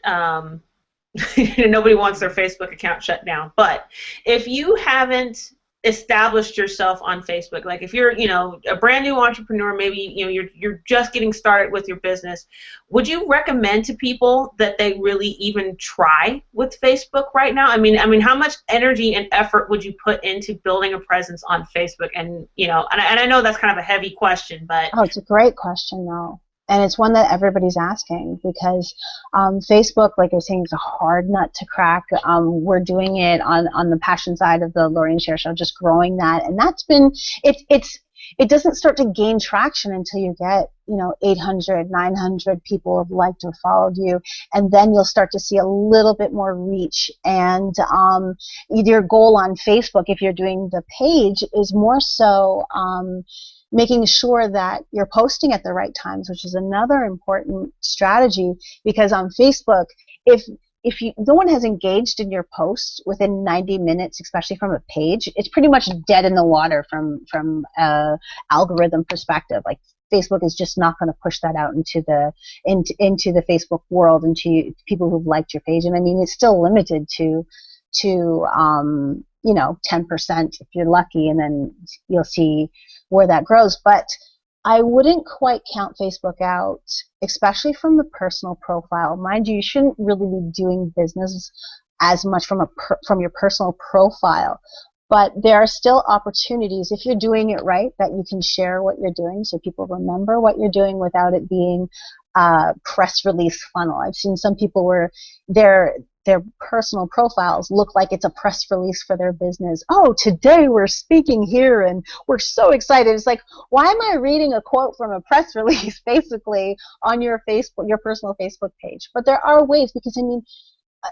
Speaker 1: nobody wants their Facebook account shut down. But if you haven't established yourself on Facebook, like if you're a brand new entrepreneur, maybe you're just getting started with your business, would you recommend to people that they really even try with Facebook right now? I mean how much energy and effort would you put into building a presence on Facebook? And and I know that's kind of a heavy question, but
Speaker 2: it's a great question though. And it's one that everybody's asking because Facebook, like I was saying, is a hard nut to crack. We're doing it on the passion side of the Lori and Cher show, just growing that. And that's been, it doesn't start to gain traction until you get, 800, 900 people have liked or followed you. And then you'll start to see a little bit more reach. And your goal on Facebook, if you're doing the page, is more so making sure that you're posting at the right times, which is another important strategy, because on Facebook, if no one has engaged in your post within 90 minutes, especially from a page, it's pretty much dead in the water from a algorithm perspective. Like Facebook is just not going to push that out into the Facebook world, into people who've liked your page. And I mean, it's still limited to 10% if you're lucky, and then you'll see where that grows. But I wouldn't quite count Facebook out, especially from the personal profile. Mind you shouldn't really be doing business as much from your personal profile. But there are still opportunities, if you're doing it right, that you can share what you're doing so people remember what you're doing without it being a press release funnel. I've seen some people where their personal profiles look like it's a press release for their business. Oh, today we're speaking here and we're so excited. It's like, why am I reading a quote from a press release basically on your personal Facebook page? But there are ways, because I mean,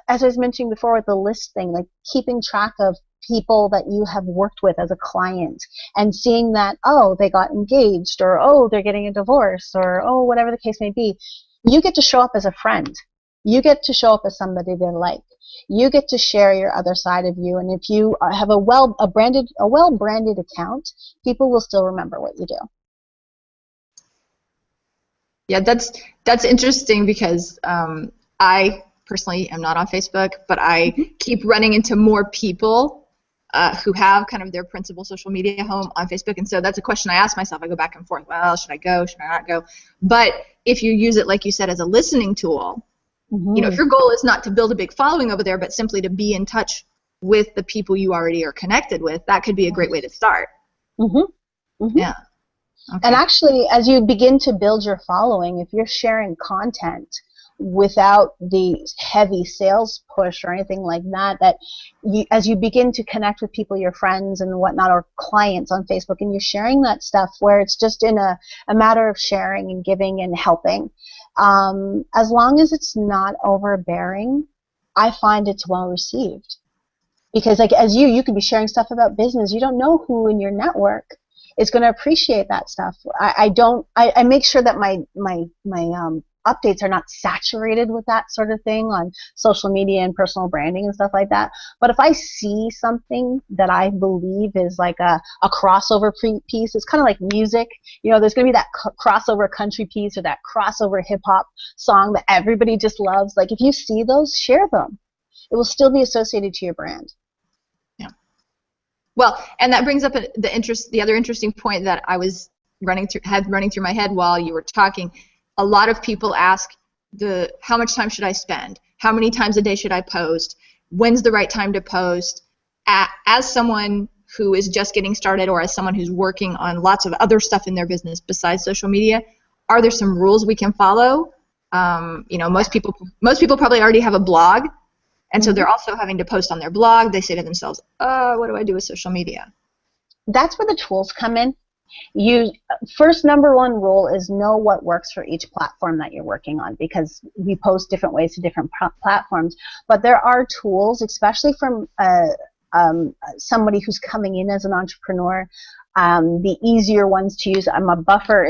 Speaker 2: as I was mentioning before with the list thing, like keeping track of people that you have worked with as a client and seeing that, oh, they got engaged, or oh, they're getting a divorce, or oh, whatever the case may be, you get to show up as a friend. You get to show up as somebody they like. You get to share your other side of you, and if you have a well-branded account, people will still remember what you do.
Speaker 3: Yeah, that's interesting because I personally am not on Facebook, but I keep running into more people who have kind of their principal social media home on Facebook, and so that's a question I ask myself. I go back and forth. Well, should I go? Should I not go? But if you use it, like you said, as a listening tool, if your goal is not to build a big following over there, but simply to be in touch with the people you already are connected with, that could be a great way to start. Yeah. Okay.
Speaker 2: And actually, as you begin to build your following, if you're sharing content without the heavy sales push or anything like that, as you begin to connect with people, your friends and whatnot, or clients on Facebook, and you're sharing that stuff where it's just in a matter of sharing and giving and helping, as long as it's not overbearing, I find it's well received. Because like as you could be sharing stuff about business, you don't know who in your network is going to appreciate that stuff. I make sure that my updates are not saturated with that sort of thing on social media and personal branding and stuff like that. But if I see something that I believe is like a crossover piece, it's kind of like music. There's going to be that crossover country piece or that crossover hip hop song that everybody just loves. Like if you see those, share them. It will still be associated to your brand.
Speaker 3: Well, and that brings up the other interesting point that I was running through my head while you were talking. A lot of people ask how much time should I spend? How many times a day should I post? When's the right time to post? As someone who is just getting started, or as someone who's working on lots of other stuff in their business besides social media, are there some rules we can follow? Most people probably already have a blog. And so they're also having to post on their blog. They say to themselves, what do I do with social media?
Speaker 2: That's where the tools come in. First, number one rule is know what works for each platform that you're working on, because we post different ways to different platforms. But there are tools, especially from somebody who's coming in as an entrepreneur. The easier ones to use. I'm a Buffer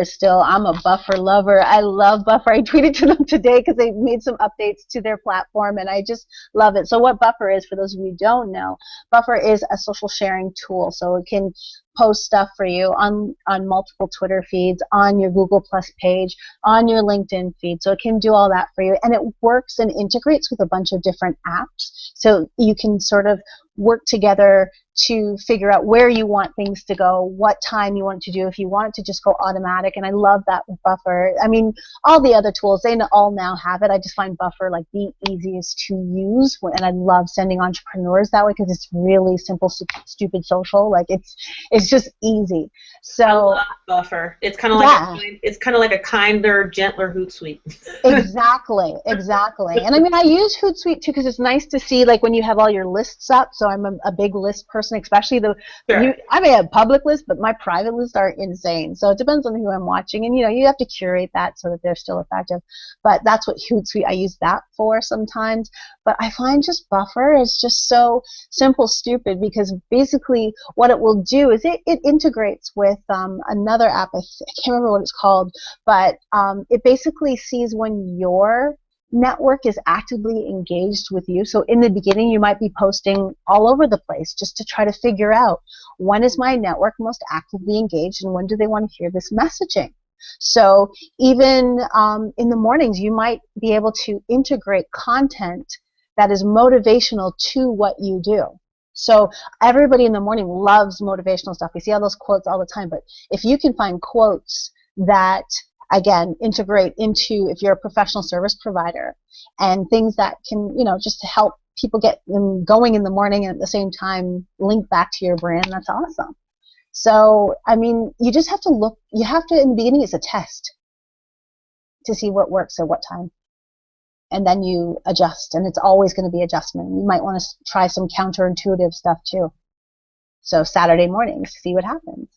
Speaker 2: lover. I love Buffer. I tweeted to them today because they made some updates to their platform, and I just love it. So what Buffer is, for those of you who don't know, Buffer is a social sharing tool. So it can post stuff for you on multiple Twitter feeds, on your Google Plus page, on your LinkedIn feed. So it can do all that for you, and it works and integrates with a bunch of different apps. So you can sort of work together to figure out where you want things to go, what time you want it to do, if you want it to just go automatic. And I love that with Buffer. I mean, all the other tools, they all now have it. I just find Buffer like the easiest to use, and I love sending entrepreneurs that way because it's really simple, stupid social. Like it's just easy. So
Speaker 1: I love Buffer. It's kind of like a kinder, gentler Hootsuite.
Speaker 2: Exactly. And I mean, I use Hootsuite too because it's nice to see like when you have all your lists up. So I'm a big list person, especially I may have public lists, but my private lists are insane. So it depends on who I'm watching, and you have to curate that so that they're still effective. But that's what Hootsuite, I use that for sometimes. But I find just Buffer is just so simple, stupid, because basically what it will do is it integrates with another app. I can't remember what it's called, but it basically sees when your network is actively engaged with you. So in the beginning, you might be posting all over the place just to try to figure out when is my network most actively engaged and when do they want to hear this messaging. So even in the mornings, you might be able to integrate content that is motivational to what you do. So everybody in the morning loves motivational stuff. We see all those quotes all the time, but if you can find quotes that, again, integrate into, if you're a professional service provider, and things that can, just to help people get them going in the morning and at the same time link back to your brand, that's awesome. So, I mean, you just have to look, in the beginning, it's a test to see what works at what time. And then you adjust, and it's always going to be adjustment. You might want to try some counterintuitive stuff too. So Saturday mornings, see what happens.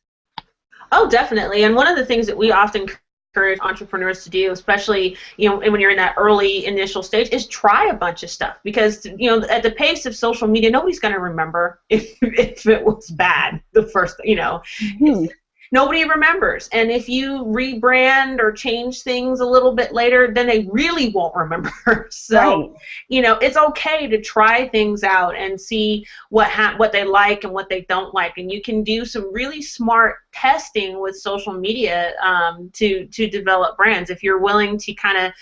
Speaker 1: Oh, definitely. And one of the things that we often encourage entrepreneurs to do, especially, you know, when you're in that early initial stage, is try a bunch of stuff, because, you know, at the pace of social media, nobody's going to remember if it was bad the first, you know.
Speaker 2: Mm-hmm.
Speaker 1: Nobody remembers. And if you rebrand or change things a little bit later, then they really won't remember. So,
Speaker 2: Right.
Speaker 1: you know, it's okay to try things out and see what they like and what they don't like. And you can do some really smart testing with social media to develop brands if you're willing to kind of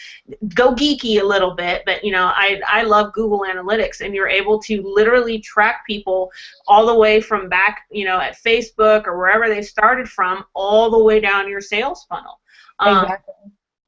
Speaker 1: go geeky a little bit. But, you know, I love Google Analytics, and you're able to literally track people all the way from back, you know, at Facebook or wherever they started from, all the way down your sales funnel.
Speaker 2: Exactly.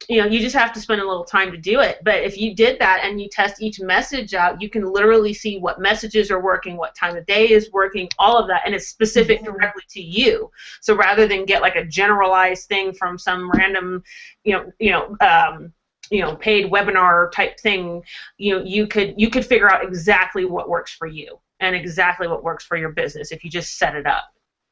Speaker 1: You know, you just have to spend a little time to do it. But if you did that and you test each message out, you can literally see what messages are working, what time of day is working, all of that, and it's specific directly to you. So rather than get like a generalized thing from some random, paid webinar type thing, you could figure out exactly what works for you and exactly what works for your business if you just set it up.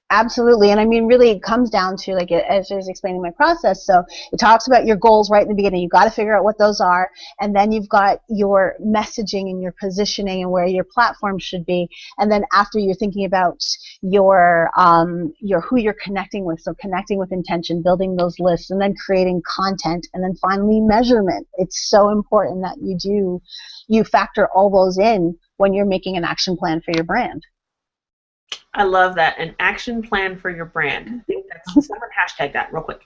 Speaker 2: Absolutely. And I mean, really, it comes down to, like, as I was explaining my process, so it talks about your goals right in the beginning. You've got to figure out what those are, and then you've got your messaging and your positioning and where your platform should be. And then after, you're thinking about your who you're connecting with, so connecting with intention, building those lists, and then creating content, and then finally measurement. It's so important that you factor all those in when you're making an action plan for your brand.
Speaker 1: I love that. An action plan for your brand. I think that's, someone hashtag that real quick.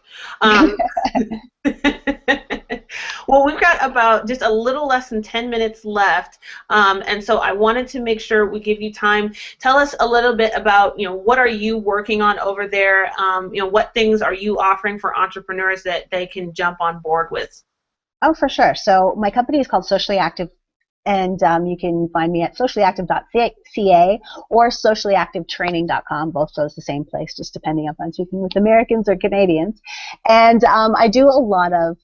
Speaker 1: Well, we've got about just a little less than 10 minutes left, and so I wanted to make sure we give you time. Tell us a little bit about, what are you working on over there? What things are you offering for entrepreneurs that they can jump on board with?
Speaker 2: Oh, for sure. So my company is called Socially Active, and you can find me at sociallyactive.ca or sociallyactivetraining.com. Both those the same place, just depending if I'm speaking with Americans or Canadians. And I do a lot of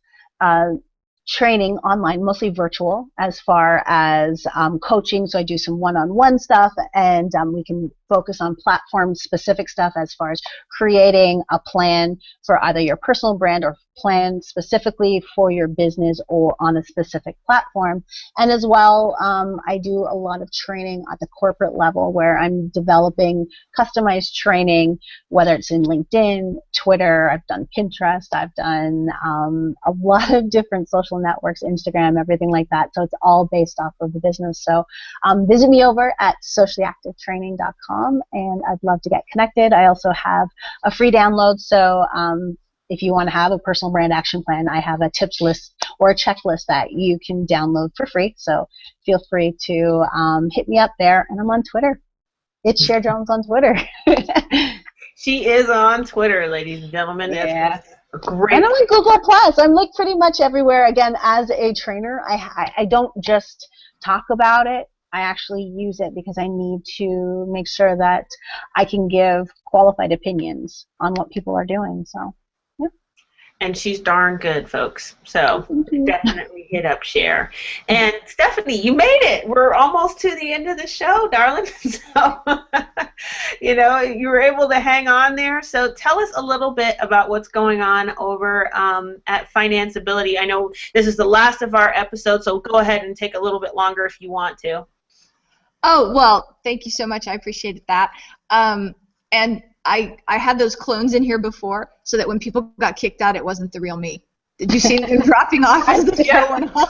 Speaker 2: training online, mostly virtual, as far as coaching. So I do some one-on-one stuff, and we can focus on platform-specific stuff as far as creating a plan for either your personal brand or plan specifically for your business or on a specific platform. And as well, I do a lot of training at the corporate level where I'm developing customized training, whether it's in LinkedIn, Twitter, I've done Pinterest, I've done a lot of different social networks, Instagram, everything like that. So it's all based off of the business. So visit me over at sociallyactivetraining.com, and I'd love to get connected. I also have a free download, so if you want to have a personal brand action plan, I have a tips list or a checklist that you can download for free. So feel free to hit me up there. And I'm on Twitter. It's Cher Jones on Twitter.
Speaker 1: She is on Twitter, ladies and gentlemen.
Speaker 2: Yeah.
Speaker 1: Great.
Speaker 2: And I'm on Google Plus. I'm like pretty much everywhere. Again, as a trainer, I don't just talk about it. I actually use it because I need to make sure that I can give qualified opinions on what people are doing. So.
Speaker 1: And she's darn good, folks. So definitely hit up Cher. And Stephanie, you made it. We're almost to the end of the show, darling. So, you were able to hang on there. So tell us a little bit about what's going on over at Financeability. I know this is the last of our episodes, so go ahead and take a little bit longer if you want to.
Speaker 3: Oh, well, thank you so much. I appreciated that. And I had those clones in here before so that when people got kicked out, it wasn't the real me. Did you see them dropping off as the show went on?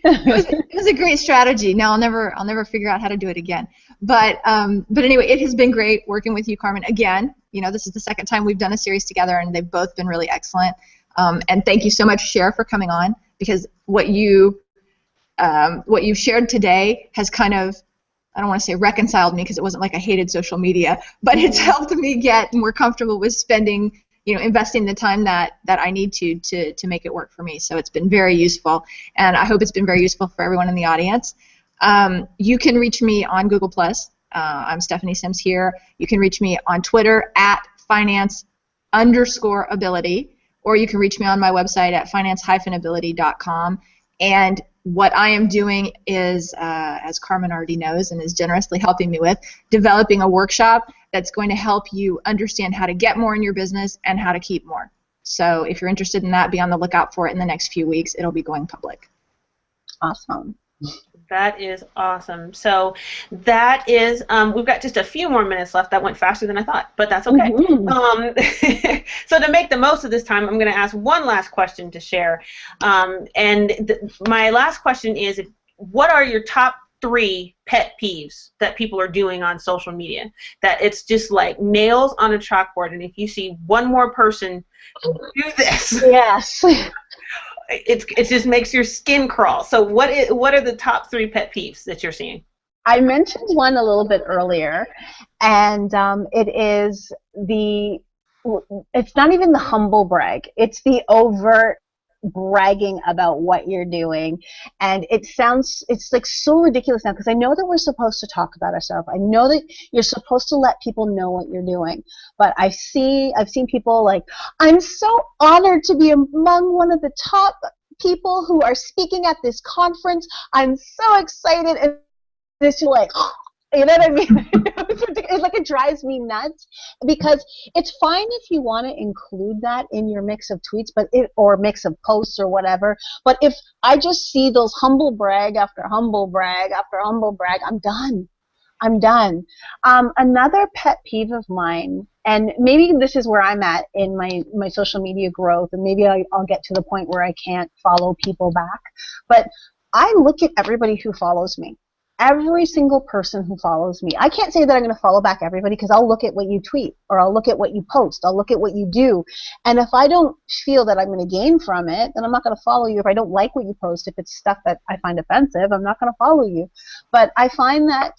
Speaker 3: It was a great strategy. Now I'll never figure out how to do it again. But anyway, it has been great working with you, Carmen. Again, this is the second time we've done a series together, and they've both been really excellent. And thank you so much, Cher, for coming on, because what you shared today has kind of, I don't want to say reconciled me, because it wasn't like I hated social media, but it's helped me get more comfortable with spending, investing the time that I need to make it work for me. So it's been very useful, and I hope it's been very useful for everyone in the audience. You can reach me on Google+. I'm Stephanie Sims here. You can reach me on Twitter at finance_ability, or you can reach me on my website at finance-ability.com. And what I am doing is, as Carmen already knows and is generously helping me with, developing a workshop that's going to help you understand how to get more in your business and how to keep more. So if you're interested in that, be on the lookout for it in the next few weeks. It'll be going public.
Speaker 2: Awesome.
Speaker 1: That is awesome. So that is, we've got just a few more minutes left. That went faster than I thought, but that's okay. So to make the most of this time, I'm going to ask one last question to Cher. My last question is, what are your top 3 pet peeves that people are doing on social media? That it's just like nails on a chalkboard, and if you see one more person do this,
Speaker 2: yes.
Speaker 1: it just makes your skin crawl. So what are the top 3 pet peeves that you're seeing?
Speaker 2: I mentioned one a little bit earlier, and it's not even the humble brag. It's the overt bragging about what you're doing, and it's like so ridiculous now, because I know that we're supposed to talk about ourselves. I know that you're supposed to let people know what you're doing, but I've seen people like, I'm so honored to be among one of the top people who are speaking at this conference. I'm so excited, and it's like, you know what I mean? It's like, it drives me nuts, because it's fine if you want to include that in your mix of tweets, or mix of posts or whatever. But if I just see those humble brag after humble brag after humble brag, I'm done. I'm done. Another pet peeve of mine, and maybe this is where I'm at in my social media growth, and maybe I'll get to the point where I can't follow people back, but I look at everybody who follows me. Every single person who follows me. I can't say that I'm going to follow back everybody, because I'll look at what you tweet, or I'll look at what you post, I'll look at what you do, and if I don't feel that I'm going to gain from it, then I'm not going to follow you. If I don't like what you post, if it's stuff that I find offensive, I'm not going to follow you. But I find that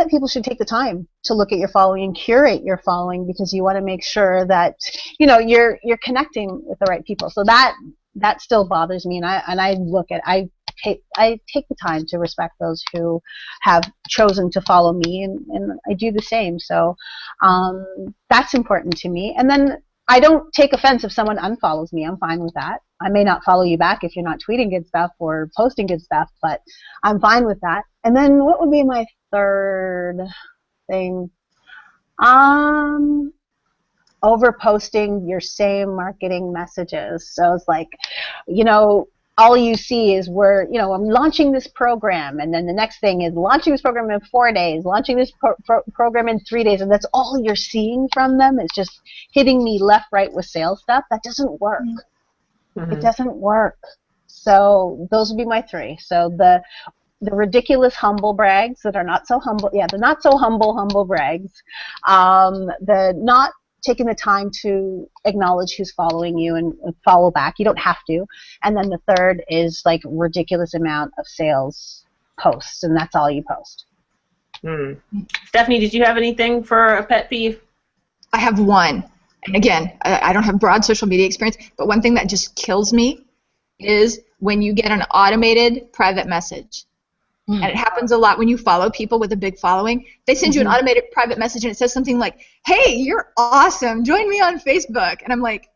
Speaker 2: people should take the time to look at your following and curate your following, because you want to make sure that you're connecting with the right people. So that still bothers me, and I take the time to respect those who have chosen to follow me, and I do the same. So that's important to me. And then I don't take offense if someone unfollows me. I'm fine with that. I may not follow you back if you're not tweeting good stuff or posting good stuff, but I'm fine with that. And then what would be my third thing? Overposting your same marketing messages. So it's like, all you see is I'm launching this program, and then the next thing is launching this program in 4 days, launching this program in 3 days, and that's all you're seeing from them. It's just hitting me left, right with sales stuff. That doesn't work. Mm-hmm. It doesn't work. So those would be my 3. So the ridiculous humble brags that are not so humble. Yeah, the not so humble brags. The not taking the time to acknowledge who's following you and follow back. You don't have to. And then the third is like ridiculous amount of sales posts, and that's all you post.
Speaker 1: Stephanie, did you have anything for a pet peeve?
Speaker 3: I have one. And again, I don't have broad social media experience, but one thing that just kills me is when you get an automated private message. And it happens a lot when you follow people with a big following. They send you an automated private message, and it says something like, hey, you're awesome. Join me on Facebook. And I'm like,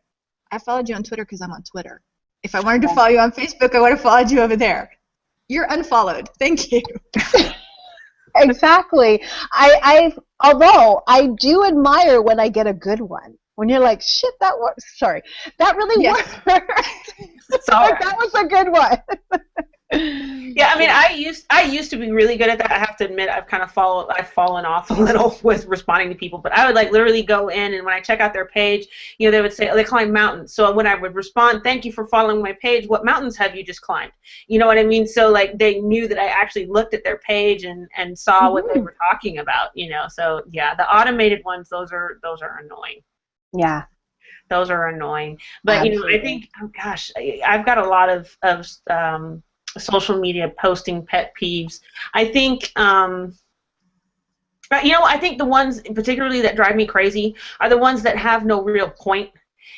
Speaker 3: I followed you on Twitter because I'm on Twitter. If I wanted to follow you on Facebook, I would have followed you over there. You're unfollowed. Thank you.
Speaker 2: Exactly. Although I do admire when I get a good one. When you're like, shit, that works. Sorry. That really worked.
Speaker 1: Sorry.
Speaker 2: That was a good one.
Speaker 1: Yeah, I mean, I used to be really good at that. I have to admit, I've fallen off a little with responding to people. But I would like literally go in, and when I check out their page, they would say, they climb mountains. So when I would respond, thank you for following my page. What mountains have you just climbed? You know what I mean? So like they knew that I actually looked at their page and saw what they were talking about. So yeah, the automated ones, those are annoying.
Speaker 2: Yeah.
Speaker 1: Those are annoying. But I think, oh gosh, I've got a lot of social media posting pet peeves. I think I think the ones particularly that drive me crazy are the ones that have no real point.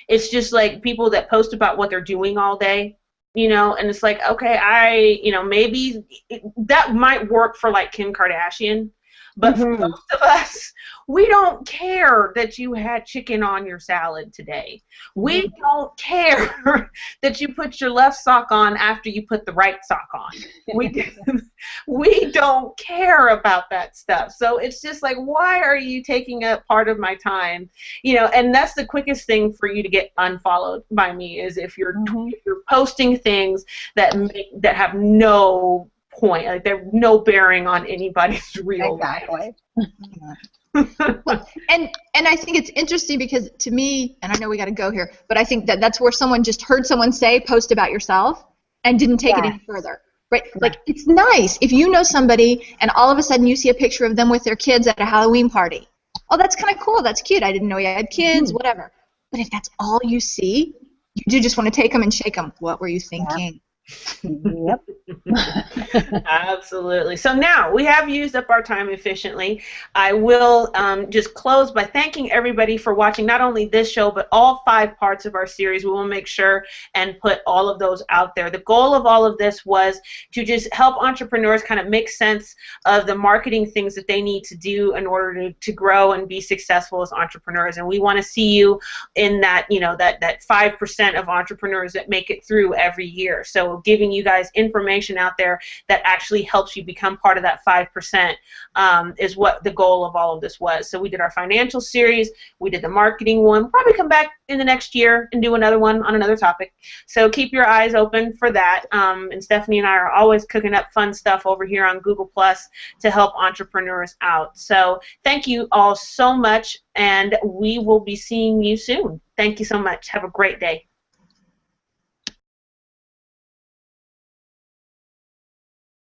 Speaker 1: It's just like people that post about what they're doing all day, and it's like, okay, maybe that might work for like Kim Kardashian, But for most of us, we don't care that you had chicken on your salad today. We don't care that you put your left sock on after you put the right sock on. We don't care about that stuff. So it's just like, why are you taking up part of my time? You know, and that's the quickest thing for you to get unfollowed by me is if you're posting things that have no point, like they're no bearing on anybody's real life.
Speaker 3: Well, and I think it's interesting because to me, and I know we got to go here, but I think that that's where someone just heard someone say post about yourself and didn't take it any further. Right? Like, it's nice if you know somebody and all of a sudden you see a picture of them with their kids at a Halloween party. Oh, that's kind of cool. That's cute. I didn't know you had kids, whatever. But if that's all you see, you do just want to take them and shake them. What were you thinking?
Speaker 2: Yep.
Speaker 1: Absolutely. So now we have used up our time efficiently. I will just close by thanking everybody for watching not only this show but all 5 parts of our series. We will make sure and put all of those out there. The goal of all of this was to just help entrepreneurs kind of make sense of the marketing things that they need to do in order to grow and be successful as entrepreneurs. And we want to see you in that, you know, that 5% of entrepreneurs that make it through every year. So giving you guys information out there that actually helps you become part of that 5% is what the goal of all of this was. So we did our financial series, we did the marketing one, probably come back in the next year and do another one on another topic. So keep your eyes open for that. And Stephanie and I are always cooking up fun stuff over here on Google Plus to help entrepreneurs out. So thank you all so much, and we will be seeing you soon. Thank you so much. Have a great day.